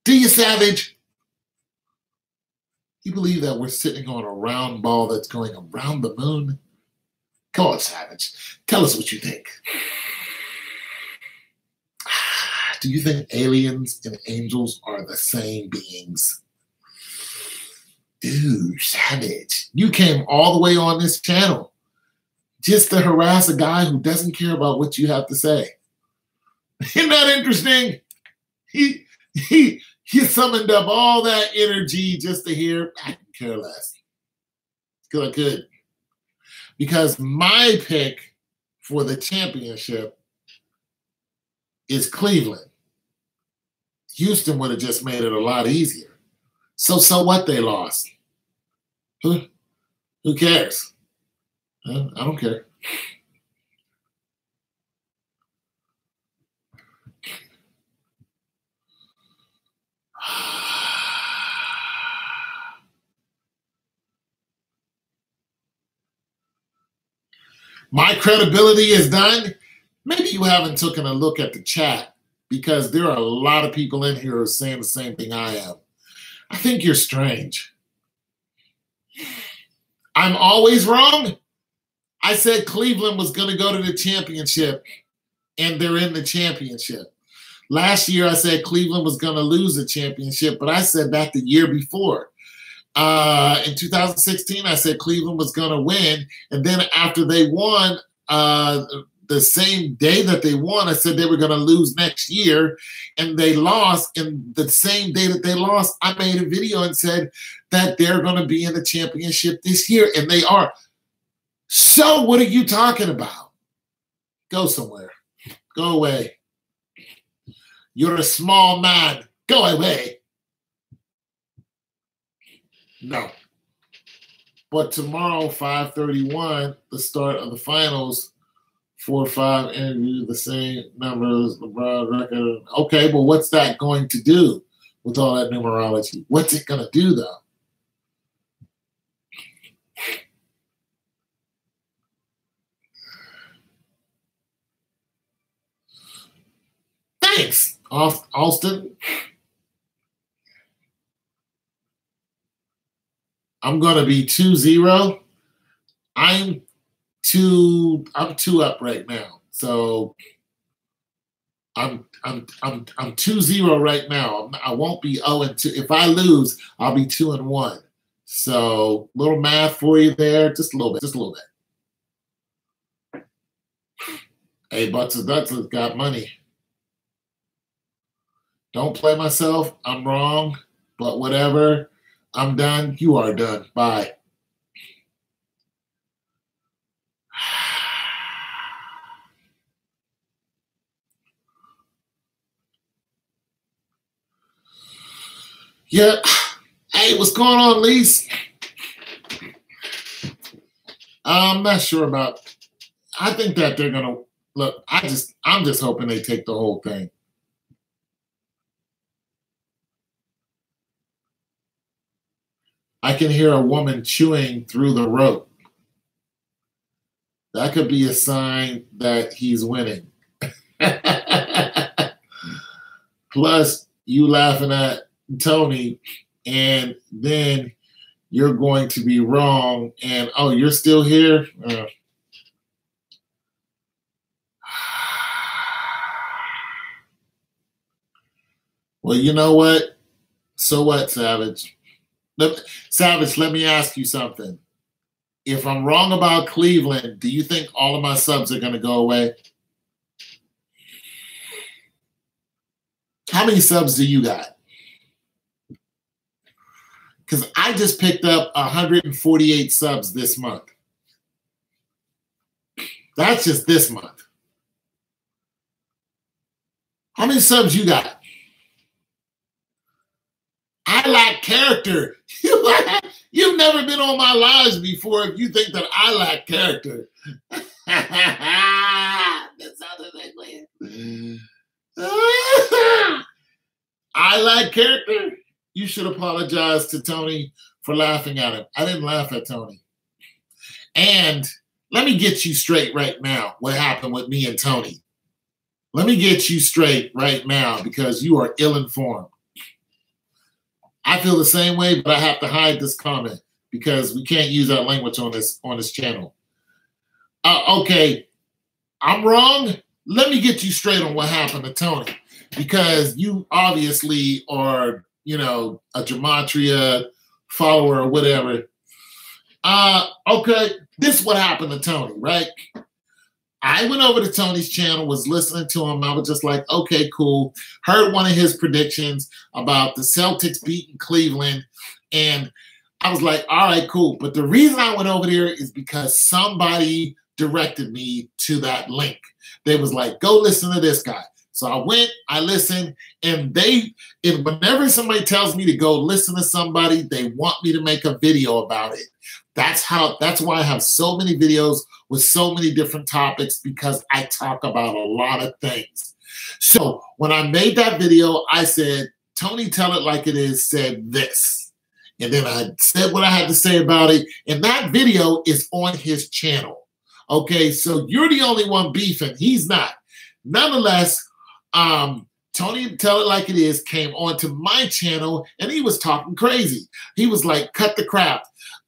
Do you, Savage? You believe that we're sitting on a round ball that's going around the moon? Come on, Savage. Tell us what you think. Do you think aliens and angels are the same beings? Dude, Savage, you came all the way on this channel just to harass a guy who doesn't care about what you have to say. Isn't that interesting? He summoned up all that energy just to hear, I can care less. Good. Because my pick for the championship is Cleveland. Houston would have just made it a lot easier. So what, they lost? Who cares? I don't care. My credibility is done. Maybe you haven't taken a look at the chat because there are a lot of people in here who are saying the same thing I am. I think you're strange. I'm always wrong. I said Cleveland was going to go to the championship, and they're in the championship. Last year, I said Cleveland was going to lose the championship, but I said that the year before. In 2016, I said Cleveland was going to win, and then after they won, the same day that they won, I said they were going to lose next year, and they lost. And the same day that they lost, I made a video and said that they're going to be in the championship this year, and they are. So what are you talking about? Go somewhere. Go away. You're a small man. Go away. No. But tomorrow, 5:31, the start of the finals, 4-5 interview, the same numbers, LeBron record. Okay, well, what's that going to do with all that numerology? What's it going to do, though? Thanks, Austin. I'm going to be 2-0. I'm 2 up right now. So I'm 2-0 right now. I won't be 0-2. If I lose, I'll be 2-1. So little math for you there, just a little bit. Hey, Butts and Dutz's got money. Don't play myself. I'm wrong, but whatever. I'm done. You are done. Bye. Yeah. Hey, what's going on, Lise? I'm not sure about. I think that they're gonna look. I'm just hoping they take the whole thing. I can hear a woman chewing through the rope. That could be a sign that he's winning. Plus, you laughing at Tony, and then you're going to be wrong. And, oh, you're still here? Well, you know what? So what, Savage? Savage, let me ask you something. If I'm wrong about Cleveland, do you think all of my subs are going to go away? How many subs do you got? because I just picked up 148 subs this month. That's just this month. How many subs you got? I lack character. You've never been on my lives before if you think that I lack character. That sounded like weird. I lack character. You should apologize to Tony for laughing at him. I didn't laugh at Tony. And let me get you straight right now what happened with me and Tony. Let me get you straight right now because you are ill-informed. I feel the same way, but I have to hide this comment because we can't use that language on this channel. Okay, I'm wrong. Let me get you straight on what happened to Tony because you obviously are, you know, a gematria follower or whatever. Okay, this is what happened to Tony, right? I went over to Tony's channel, was listening to him. I was just like, okay, cool. Heard one of his predictions about the Celtics beating Cleveland. And I was like, all right, cool. But the reason I went over there is because somebody directed me to that link. They was like, go listen to this guy. So I went, I listened, and whenever somebody tells me to go listen to somebody, they want me to make a video about it. That's why I have so many videos with so many different topics because I talk about a lot of things. So when I made that video, I said, Tony Tell It Like It Is said this. And then I said what I had to say about it. And that video is on his channel. Okay, so you're the only one beefing. He's not. Nonetheless, Tony Tell It Like It Is came onto my channel and he was talking crazy. He was like, cut the crap.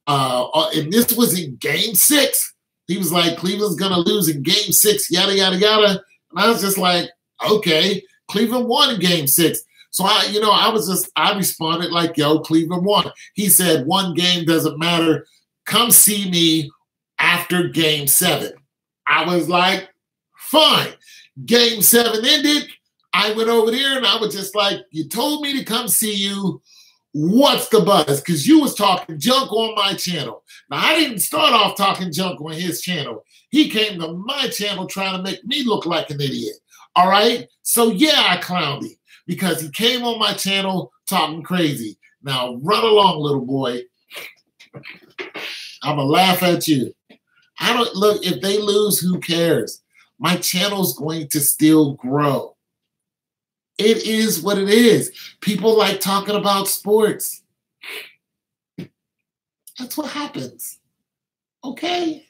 And this was in game 6. He was like, Cleveland's going to lose in game 6, yada, yada, yada. And I was just like, okay, Cleveland won in game 6. So I responded like, yo, Cleveland won. He said, one game doesn't matter. Come see me after game 7. I was like, fine. Game 7 ended. I went over there and I was just like, you told me to come see you. What's the buzz? Because you was talking junk on my channel. Now, I didn't start off talking junk on his channel. He came to my channel trying to make me look like an idiot. All right? So, yeah, I clowned him because he came on my channel talking crazy. Now, run along, little boy. I'm going to laugh at you. Look, if they lose, who cares? My channel's going to still grow. It is what it is. People like talking about sports. That's what happens. Okay?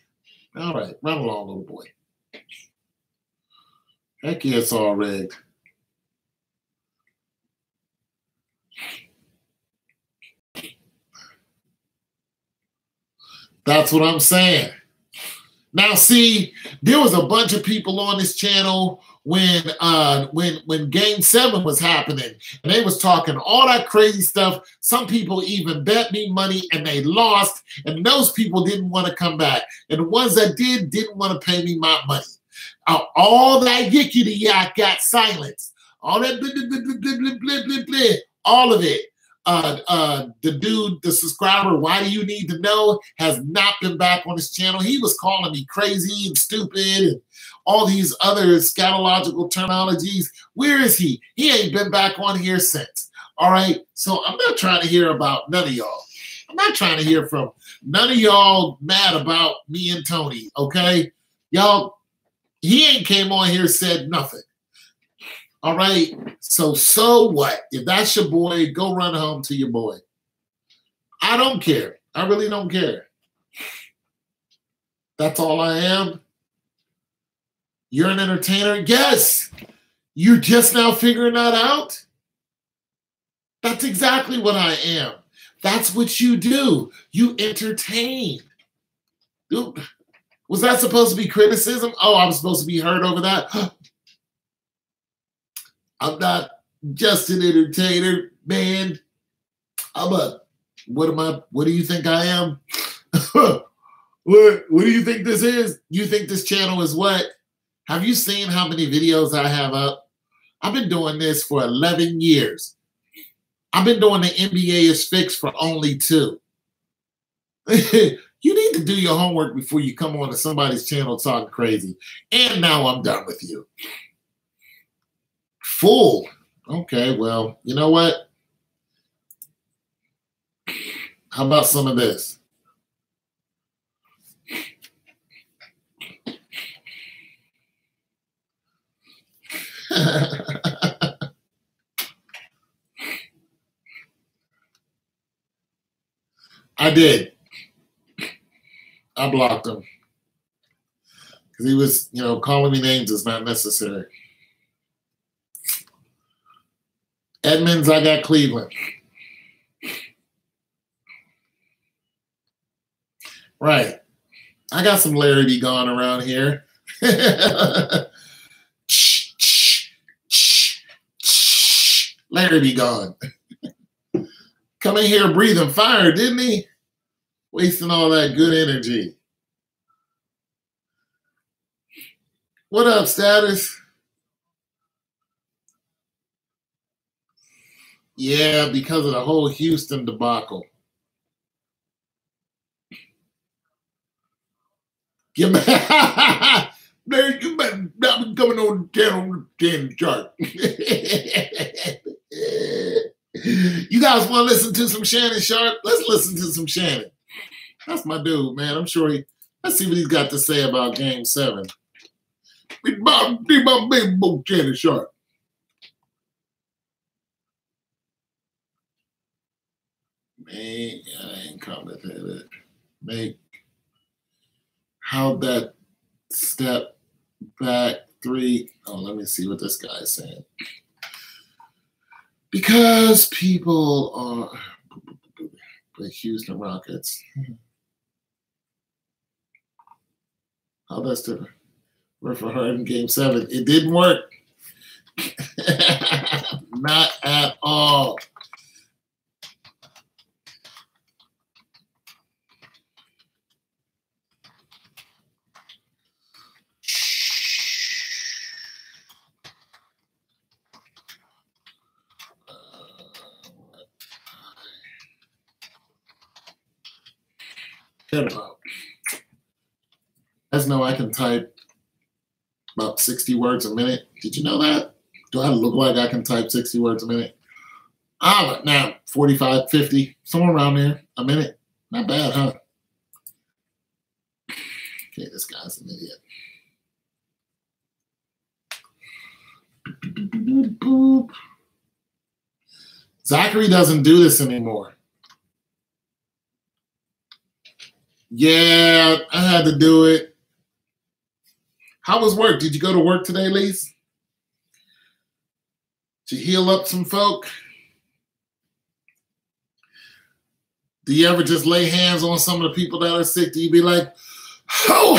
All right. Run along, little boy. Heck yeah, it's all rigged. That's what I'm saying. Now, see, there was a bunch of people on this channel when game 7 was happening and they was talking all that crazy stuff. Some people even bet me money and they lost, and those people didn't want to come back. And the ones that didn't want to pay me my money. All that yickety yak got silenced. All that blah, blah, blah, blah, blah, blah, blah, blah, all of it. The subscriber, why do you need to know, has not been back on his channel. He was calling me crazy and stupid and all these other scatological terminologies. Where is he? He ain't been back on here since. All right. So I'm not trying to hear about none of y'all. I'm not trying to hear from none of y'all mad about me and Tony. Okay. Y'all, he ain't came on here, said nothing. All right. So what? If that's your boy, go run home to your boy. I don't care. I really don't care. That's all I am. You're an entertainer? Yes. You're just now figuring that out? That's exactly what I am. That's what you do. You entertain. Was that supposed to be criticism? Oh, I was supposed to be hurt over that? I'm not just an entertainer, man. What do you think I am? What do you think this is? You think this channel is what? Have you seen how many videos I have up? I've been doing this for 11 years. I've been doing the NBA is fixed for only 2. You need to do your homework before you come on to somebody's channel talking crazy. And now I'm done with you. Fool. Okay, well, you know what? How about some of this? I did. I blocked him. Because he was, calling me names is not necessary. Edmonds, I got Cleveland. Right. I got some Larry B gone around here. Larry be gone. Come in here breathing fire, didn't he? Wasting all that good energy. What up, status? Yeah, because of the whole Houston debacle. You better not be coming on the 10 chart. You guys want to listen to some Shannon Sharp? Let's listen to some Shannon. That's my dude, man. I'm sure let's see what he's got to say about Game 7. Be my big boy, Shannon Sharp. Man, I ain't complicated. Make how that step back 3. Oh, let me see what this guy's saying. Because people are the Houston Rockets. How that's different. Work for her in Game 7. It didn't work. Not at all. Guys know I can type about 60 words a minute. Did you know that? Do I look like I can type 60 words a minute? Now 45, 50, somewhere around there, a minute. Not bad, huh? Okay, this guy's an idiot. Zachary doesn't do this anymore. Yeah, I had to do it. How was work? Did you go to work today, Lise? Did you heal up some folk? Do you ever just lay hands on some of the people that are sick? Do you be like, oh,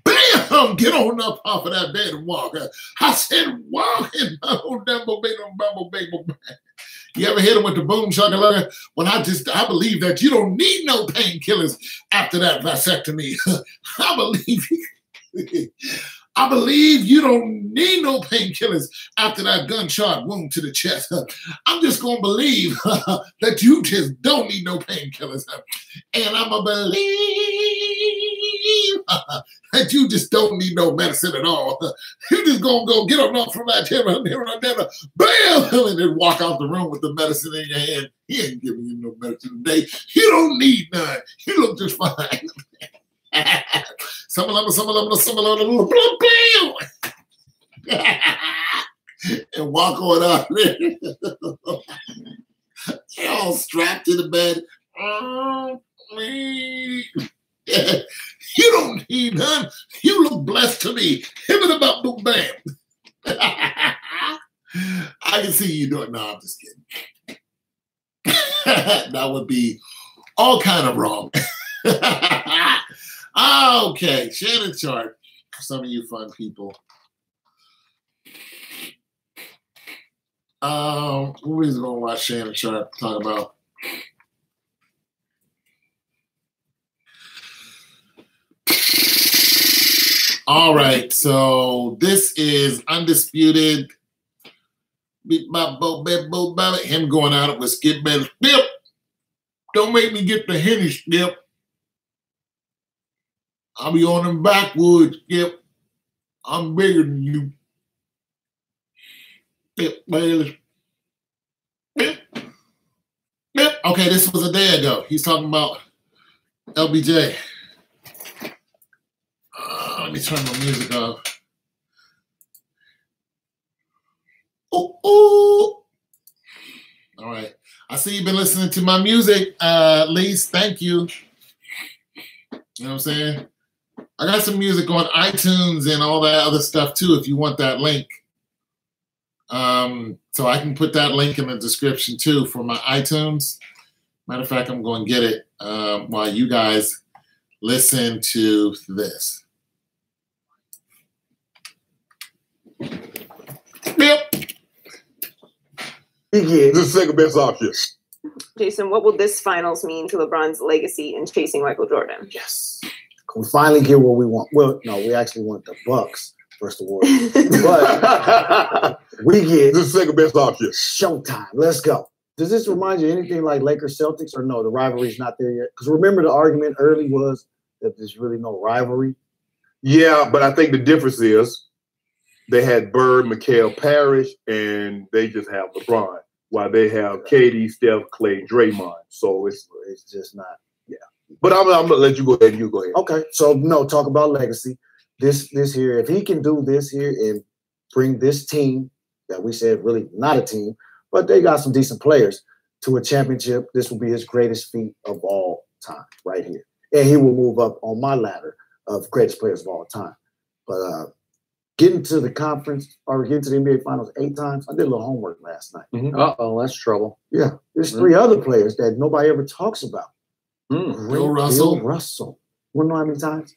bam, get on up off of that bed and walk. I said, walk. You ever hit him with the boom shakalaka? Well, I believe that you don't need no painkillers after that vasectomy. I believe you don't need no painkillers after that gunshot wound to the chest. I'm just going to believe that you just don't need no painkillers. And I'm going to believe that you just don't need no medicine at all. You just going to go get on off from that chair, bam, and then walk out the room with the medicine in your hand. He ain't giving you no medicine today. You don't need none. You look just fine. And walk on out there. They're all strapped to the bed. You don't need none. You look blessed to me. Him and about boom bam. I can see you doing. No, I'm just kidding. That would be all kind of wrong. Okay, Shannon chart for some of you fun people. Who is going to watch Shannon chart talk about? All right, so this is undisputed Beep, bop, bo, bep, bo, bop. Him going out with Skip Bayless. Skip, don't make me get the Henny, Skip. I'll be on them backwoods, Skip. I'm bigger than you. Skip Bayless. Skip. Skip. Okay, this was a day ago. He's talking about LBJ. Let me turn my music off. Ooh, ooh. All right. I see you've been listening to my music, Lise. Thank you. You know what I'm saying? I got some music on iTunes and all that other stuff too, if you want that link. So I can put that link in the description too for my iTunes. Matter of fact, I'm going to get it while you guys listen to this. Yep. This is the second best option. Jason, what will this finals mean to LeBron's legacy in chasing Michael Jordan? Yes. We finally get what we want. Well, no, we actually want the Bucks first award. But we get this is the second best option. Showtime. Let's go. Does this remind you anything like Lakers Celtics or no? The rivalry's not there yet? Because remember the argument early was that there's really no rivalry. Yeah, but I think the difference is they had Bird, Mikal Parrish, and they just have LeBron, while they have KD, Steph, Clay, Draymond. So it's just not, yeah. But I'm going to let you go ahead and you go ahead. Okay, so no, talk about legacy. This here, if he can do this here and bring this team that we said really not a team, but they got some decent players to a championship, this will be his greatest feat of all time right here. And he will move up on my ladder of greatest players of all time. But getting to the conference or getting to the NBA Finals 8 times, I did a little homework last night. Mm-hmm. Uh-oh, that's trouble. Yeah, there's 3 other players that nobody ever talks about. Bill Russell. Bill Russell. Want to know how many times?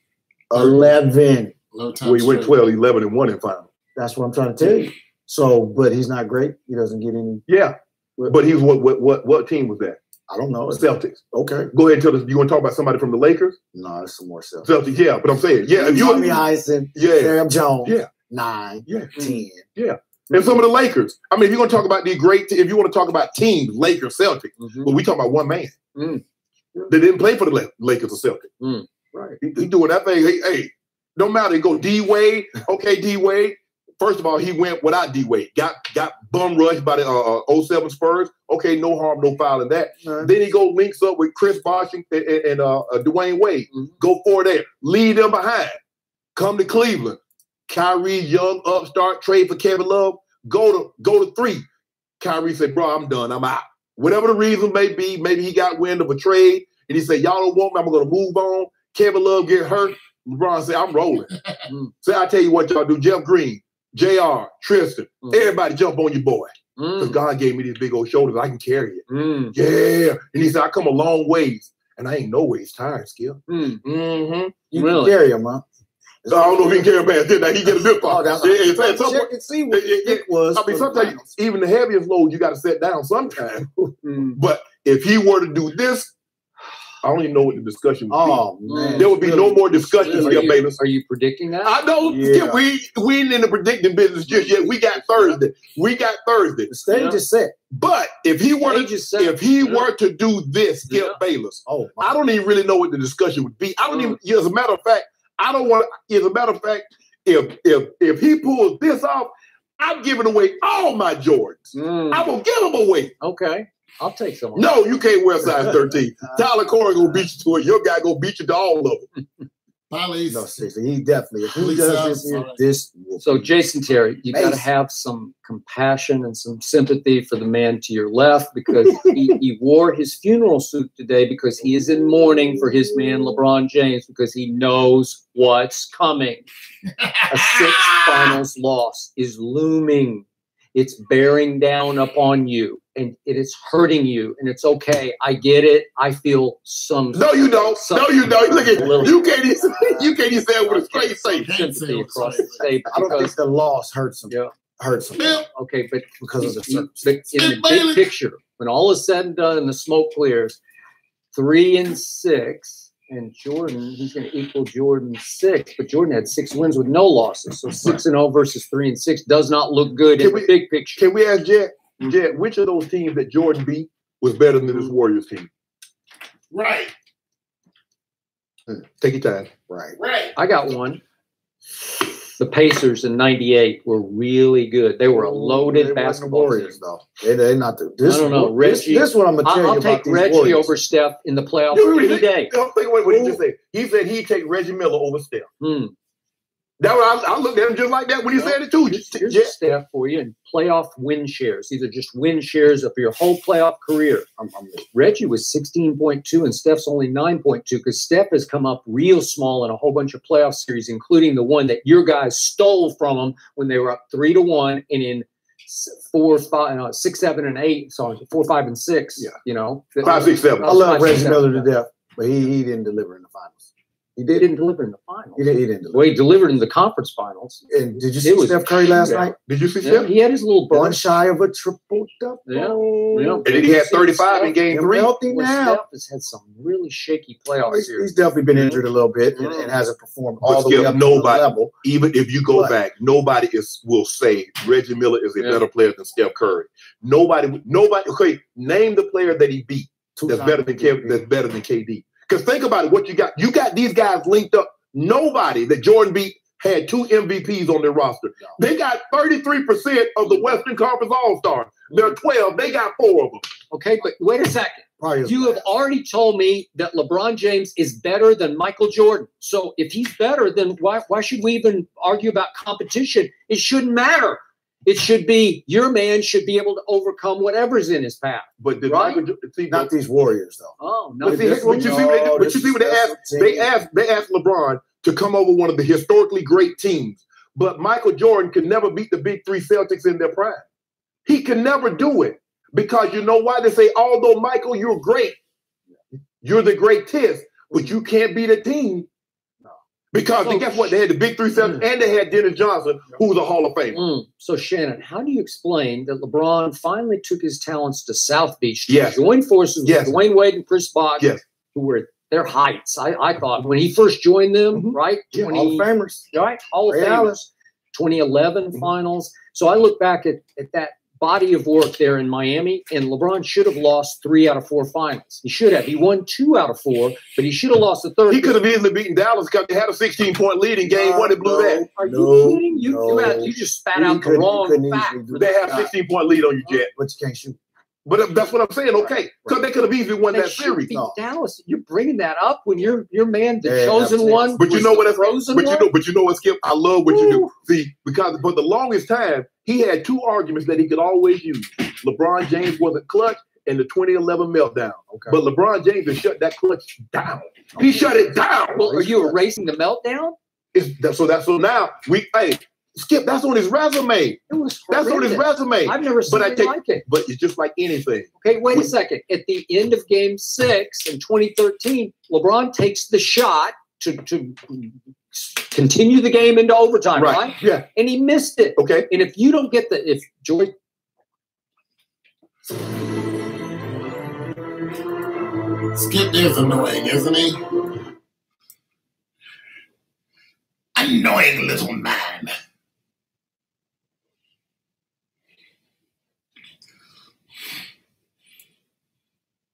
11. Well, he went 12, 11, and 1 in final. That's what I'm trying to tell you. So, but he's not great. He doesn't get any. Yeah, but he was what team was that? I don't know. Celtics. Okay. Go ahead and tell us. You want to talk about somebody from the Lakers? No, there's some more Celtics. Celtics, yeah. But I'm saying, yeah. If you Tommy Heinsohn, Sam Jones, 9, 10. Yeah. And some of the Lakers. I mean, if you're going to talk about the if you want to talk about teams, Lakers, Celtics, but we talking about one man. They didn't play for the Lakers or Celtics. Right. He doing that thing. Hey, no matter. He go D-Wade. Okay, D-Wade. First of all, he went without D-Wade. Got bum rushed by the 07 Spurs. Okay, no harm, no foul in that. Then he go links up with Chris Bosh and Dwayne Wade. Go for there. Leave them behind. Come to Cleveland. Kyrie, young upstart, trade for Kevin Love. Go to 3. Kyrie said, bro, I'm done. I'm out. Whatever the reason may be, maybe he got wind of a trade and he said, y'all don't want me, I'm going to move on. Kevin Love get hurt. LeBron said, I'm rolling. So I tell you what y'all do. Jeff Green, JR, Tristan, everybody jump on your boy. Because God gave me these big old shoulders. I can carry it. Yeah. And he said, I come a long ways. And I ain't no ways tired, Skill. You can carry him, huh? So I don't know if he can carry a bad thing. He get a bit part. Check and see what it was. I mean, sometimes even the heaviest load, you got to set down sometime. But if he were to do this, I don't even know what the discussion would be. Oh, man. There would be no more discussions here, Bayless. Are you predicting that? I don't. Yeah. We ain't in the predicting business just yet. We got Thursday. The stage is set. But if he were to do this, Skip Bayless, I don't even really know what the discussion would be. I don't even. As a matter of fact, I don't want. As a matter of fact, if he pulls this off, I'm giving away all my Jordans. I will give them away. Okay. I'll take some. No, you can't wear size 13. Tyler Corey gonna beat you to it. Your guy gonna beat you to all of them. No, seriously, he definitely. If he does this, So, Jason Terry, you got to have some compassion and some sympathy for the man to your left because he wore his funeral suit today because he is in mourning for his man LeBron James because he knows what's coming. A 6 finals loss is looming. It's bearing down upon you, and it is hurting you, and it's okay. I get it. I feel some. No, you don't. No, you don't. Look at you. Can't even say it with a straight face. Sympathy across the table. I don't think the loss hurts him. Yeah, hurts him. Yeah. Okay, but because of the circumstances. But in the big picture, when all is said and done and the smoke clears, 3-6, And Jordan, he's going to equal Jordan's 6, but Jordan had 6 wins with no losses. So 6-0 versus 3-6 does not look good in the big picture. Can we ask Jet, which of those teams that Jordan beat was better than this Warriors team? Right. Take your time. Right. I got one. The Pacers in '98 were really good. They were a loaded basketball Warriors, though. They're not this. I don't know, Reggie. This one I'm gonna tell you I'll about take these Reggie Warriors. over Steph in the playoffs any day. Don't think what he just said. He said he'd take Reggie Miller over Steph. That I looked at him just like that when he said it too. Here's a stat for you in playoff win shares. These are just win shares of your whole playoff career. Reggie was 16.2 and Steph's only 9.2 because Steph has come up real small in a whole bunch of playoff series, including the one that your guys stole from them when they were up 3-1 and in 4, 5, 6, 7, and 8. Sorry, 4, 5, and 6. Yeah. You know, 5, 6, 7. I love Reggie Miller to death, but he didn't deliver in the finals. He didn't deliver in the finals. He didn't deliver. Well, he delivered in the conference finals. And did you see Steph Curry last night? Did you see Yeah, Steph? he had his little One burst. shy of a triple-double. Yeah. And then he had 35 in game 3. Healthy Well, now. Steph has had some really shaky playoff He's series. definitely been injured a little bit and hasn't performed all the way up to the level. Even if you go back, nobody will say Reggie Miller is a better player than Steph Curry. Nobody. Okay, name the player that he beat that's better than KD. Because think about it, what you got. You got these guys linked up. Nobody that Jordan beat had 2 MVPs on their roster. They got 33% of the Western Conference All-Stars. There are 12. They got 4 of them. Okay, but wait a second. You have already told me that LeBron James is better than Michael Jordan. So if he's better, then why should we even argue about competition? It shouldn't matter. It should be your man should be able to overcome whatever's in his path. But not these Warriors, though. Oh, no. But you see what they asked? They asked LeBron to come over one of the historically great teams. But Michael Jordan could never beat the big 3 Celtics in their prime. He can never do it. Because you know why? They say, although Michael, you're great, you're the greatest, but you can't beat a team. Because guess what? They had the big 3 Celtics and they had Dennis Johnson, who was a Hall of Famer. So, Shannon, how do you explain that LeBron finally took his talents to South Beach to join forces with Dwayne Wade and Chris Bosh, who were at their heights? I thought when he first joined them, right? Hall of Famers. Right? Hall of Famers. 2011 finals. So I look back at that body of work there in Miami, and LeBron should have lost 3 out of 4 finals. He should have. He won 2 out of 4, but he should have lost the third. He could have easily beaten Dallas because they had a 16-point lead in game 1 and blew that. Are you kidding? You just spat out the wrong fact. They have a 16-point lead on you, Jet. But you can't shoot. But that's what I'm saying. Okay, because they could have easily won that series. Dallas, you're bringing that up when your man, the chosen one. But you know what? But you know what, Skip? I love what you do. See, because for the longest time, he had 2 arguments that he could always use. LeBron James wasn't clutch, and the 2011 meltdown. Okay. But LeBron James has shut that clutch down. He shut it down. Well, are you erasing the meltdown? So now Skip, that's on his resume. That's on his resume. I've never seen it like it. But it's just like anything. Okay, wait a second. At the end of Game 6 in 2013, LeBron takes the shot to continue the game into overtime, right? Yeah. And he missed it. Okay. And if you don't get if Joy. Skip is annoying, isn't he? Annoying little man.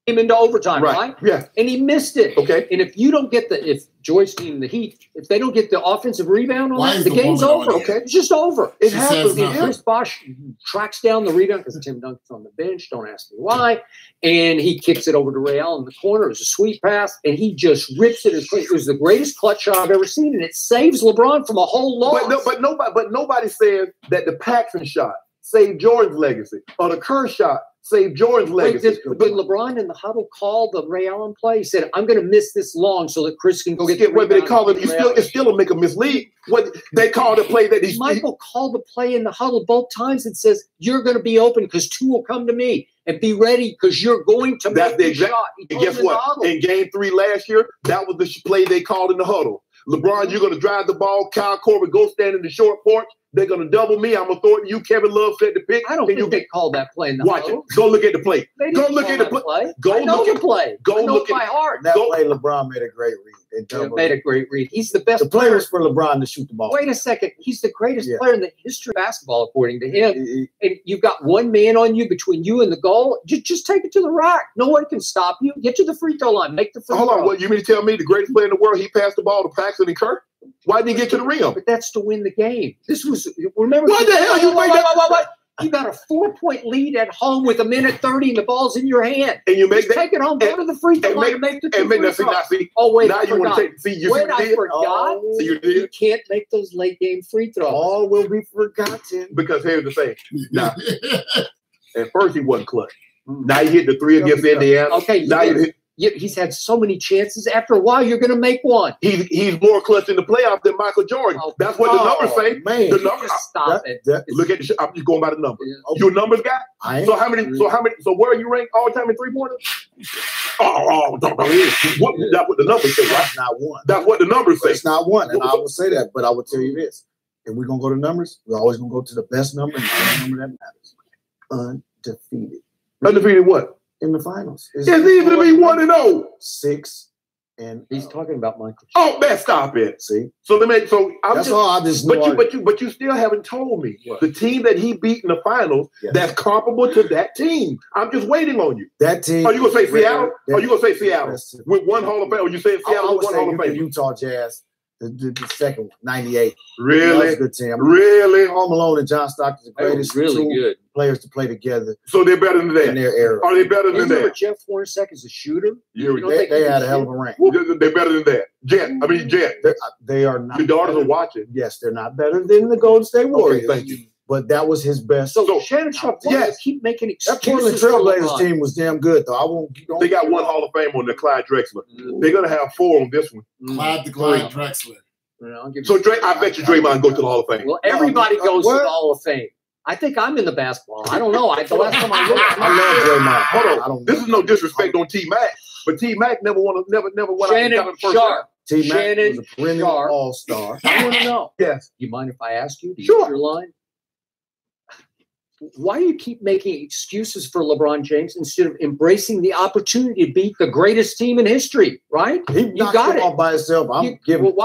Into overtime, right? Yeah. And he missed it. Okay. And if you don't get if Joyce team, the Heat, if they don't get the offensive rebound on that, the game's over. Okay. It's just over. It happens. And Chris Bosh tracks down the rebound because Tim Duncan's on the bench. Don't ask me why. And he kicks it over to Ray Allen in the corner. It was a sweet pass. And he just rips it as quick. It was the greatest clutch shot I've ever seen. And it saves LeBron from a whole loss. But nobody said that the Paxson shot saved Jordan's legacy or the Kerr shot saved Jordan's legacy. But LeBron in the huddle called the Ray Allen play. He said, I'm going to miss this long so that Chris can go get the rebound. They call it, it's still a make a mislead. What they call the play that Michael called the play in the huddle both times and says, you're going to be open because 2 will come to me and be ready because you're going to make the shot. And guess what? In game 3 last year, that was the play they called in the huddle. LeBron, you're going to drive the ball. Kyle Korver, go stand in the short porch. They're gonna double me. I'm gonna throw it to you. Kevin Love said the pick. I don't think they called that play in the Watch it. Go look at the play. Go look at the play. Go look at the play. Go look at by heart. That play, LeBron made a great read. He made a great read. He's the best. The play was for LeBron to shoot the ball. Wait a second. He's the greatest player in the history of basketball, according to him. And you've got one man on you between you and the goal. Just take it to the rack. No one can stop you. Get to the free throw line. Make the free throw. Hold on. What you mean to tell me the greatest player in the world? He passed the ball to Paxson and Kirk. Why didn't he get to the rim? But that's to win the game. This was, remember. What the hell? You made that? You got a 4-point lead at home with 1:30 and the ball's in your hand. And you make that. Take it home, go to the free throw line and make the free throw. Oh, wait, now you want to take. See, you wait, I forgot. So you can't make those late game free throws. All will be forgotten. Because here's the thing. Now, at first he wasn't clutch. Now you hit the three against Indiana. Okay, now you hit. He's had so many chances. After a while, you're going to make one. He's more clutch in the playoffs than Michael Jordan. Oh, that's what the numbers say. Man, the numbers. Stop it. Look at the. I'm just going by the numbers. Yeah. You a numbers guy? So how many? So where are you ranked all time in 3-pointers? That's what the numbers say. Right? That's not one. That's what the numbers say. It's not one, and I will say that. But I will tell you this: if we're gonna go to numbers, we're always gonna go to the best number and the only number that matters. Undefeated. Undefeated what? In the finals. It's easy to be 1-0. 6 and he's talking about Michael. Oh, man, stop it. See, so I'm that's all. I just but you still haven't told me the team that he beat in the finals that's comparable to that team. I'm just waiting on you. That team. Are you gonna say Seattle? Are you gonna say Seattle with one Hall of Fame? Or you say Seattle with one Hall of Fame? Utah Jazz. The second one, 98. Really? That was a good team. Really? Paul Malone and John Stockton, the greatest good players to play together. So they're better than that in their era. Are they better than that? Jeff Hornacek is a shooter. They had a hell of a rank. They're better than that. Jet. They are not. Your daughters are watching. Yes, they're not better than the Golden State Warriors. Okay, thank you. But that was his best. So Shannon Sharp, keep making excuses. That Portland Trailblazers team was damn good, though. They got one Hall of Fame on there, Clyde Drexler. They're gonna have 4 on this one. Clyde Drexler. So I bet you Draymond go to the Hall of Fame. Well, everybody goes to the Hall of Fame. I think I'm in the basketball. I don't know. The last time I looked, I love Draymond. Hold on. This is no disrespect on T Mac, but T Mac never won. Shannon Sharp. T Mac was a perennial all-star. I want to know. Yes. You mind if I ask you to use Sure. your line? Why do you keep making excuses for LeBron James instead of embracing the opportunity to beat the greatest team in history? Right? You got it all by himself. Why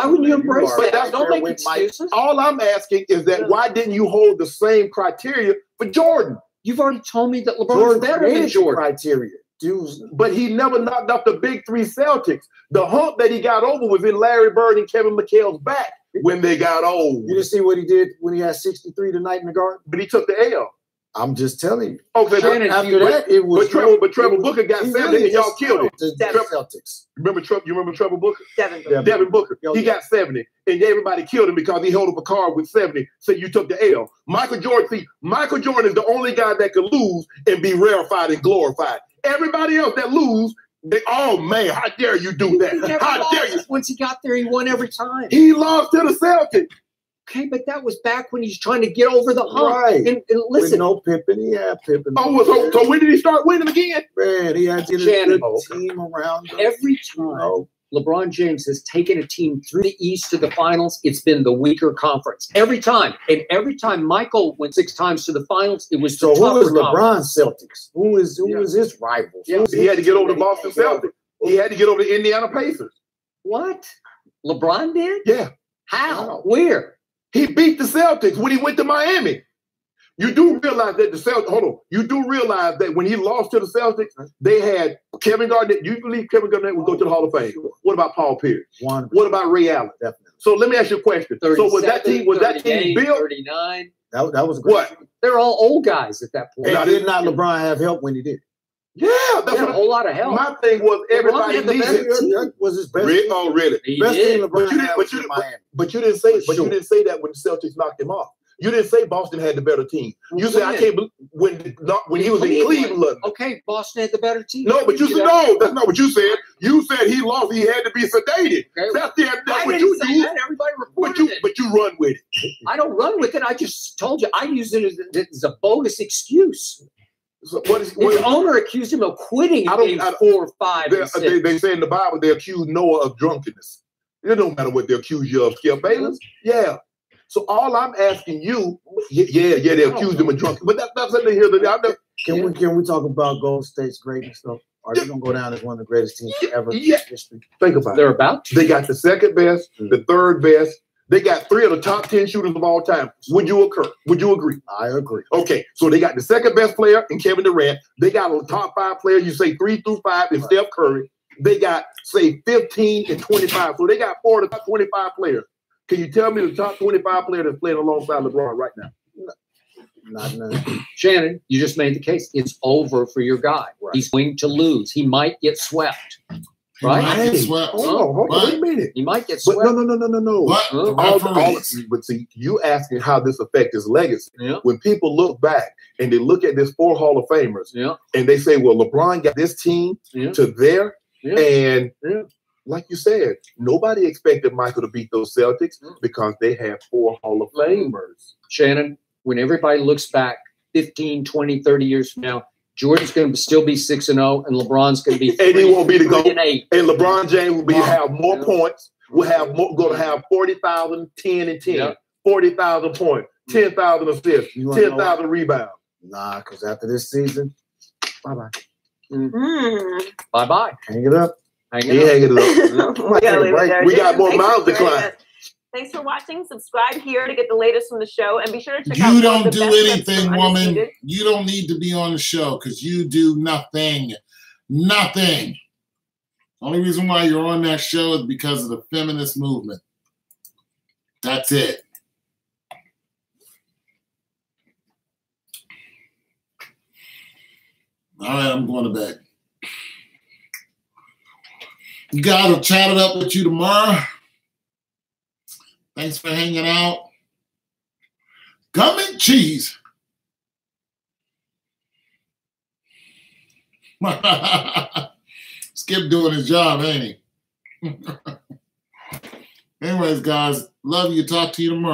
wouldn't you embrace that? Don't make excuses. All I'm asking is that why didn't you hold the same criteria for Jordan? You've already told me that LeBron's better than Jordan. Criteria. But he never knocked off the big 3 Celtics. The hump that he got over was in Larry Bird and Kevin McHale's back when they got old. You didn't see what he did when he had 63 tonight in the Garden? But he took the L. I'm just telling you. Okay, after that, it was. But Trevor Booker got 70 and y'all killed it. The Celtics. You remember Trevor Booker? Devin Booker. He got 70, and everybody killed him because he held up a card with 70. So you took the L. Michael Jordan is the only guy that could lose and be rarefied and glorified. Everybody else that lose, oh man, how dare you do that? How dare you? Once he got there, he won every time. He lost to the Celtics. Okay, but that was back when he's trying to get over the hump. Right. And listen. With no Pippen, he had Pippen. Oh, so when did he start winning again? Man, he had to get a good team around him. Every time LeBron James has taken a team through the East to the finals, it's been the weaker conference. Every time. And every time Michael went 6 times to the finals, it was the tougher who is conference. LeBron's Celtics? Who is his rival? Yeah. He had to get over the Boston Celtics. He had to get over the Indiana Pacers. What? LeBron did? Yeah. How? Where? He beat the Celtics when he went to Miami. You do realize that the Celtics, hold on. You do realize that when he lost to the Celtics, they had Kevin Garnett. You believe Kevin Garnett would go to theAll of Fame? What about Paul Pierce? What about Ray Allen? Definitely. So let me ask you a question. So was that team built? 39. That was great. What? They're all old guys at that point. And did not LeBron have help when he did? Yeah, that's a whole lot of help. My thing was everybody needed. That was his best. Oh, really? Best team LeBron had was in Miami. But you didn't say. You didn't say that when the Celtics knocked him off. You didn't say Boston had the better team. You said I can't believe when he was in Cleveland. Okay, Boston had the better team. No, but you said no. That's not what you said. You said he lost. He had to be sedated. Okay. That's what you do. Everybody reported it. But you run with it. I don't run with it. I just told you I use it as a bogus excuse. So his owner accused him of quitting in game 4 or 5. They say in the Bible they accuse Noah of drunkenness. It don't matter what they accuse you of, Skip Bayless. Yeah. So all I'm asking you, they accused him of drunk, but that's nothing here. Can we talk about Golden State's greatness though? Are they gonna go down as one of the greatest teams ever in history? Think about it. They're about to. They got the second best, the third best. They got 3 of the top 10 shooters of all time. Would you agree? I agree. Okay, so they got the second best player in Kevin Durant. They got a top 5 player, you say 3 through 5 in Steph Curry. They got, say, 15 and 25. So they got 4 of the top 25 players. Can you tell me the top 25 player that's playing alongside LeBron right now? Not none. Shannon, you just made the case. It's over for your guy. Right. He's going to lose. He might get swept. Right? Hold on, wait a minute. He might get swept. No. But see, you asking how this affects his legacy. Yeah. When people look back and they look at this 4 Hall of Famers, and they say, well, LeBron got this team to there, and like you said, nobody expected Michael to beat those Celtics because they have 4 Hall of Famers. Shannon, when everybody looks back 15, 20, 30 years from now, Jordan's going to still be 6-0, and LeBron's going to be 3, and he won't be the GOAT. 8. And LeBron James will have more points. We'll have going to have 40,000, 10 and 10, 40,000 points, 10,000 assists, 10,000 rebounds. Nah, because after this season, bye-bye. Bye-bye. Hang it up. Hang it up. We got more miles to climb. Thanks for watching. Subscribe here to get the latest from the show, and be sure to check out. You don't do anything, woman. You don't need to be on the show because you do nothing. Nothing. The only reason why you're on that show is because of the feminist movement. That's it. All right, I'm going to bed. God will chat it up with you tomorrow. Thanks for hanging out. Gum and cheese. Skip doing his job, ain't he? Anyways, guys, love you. Talk to you tomorrow.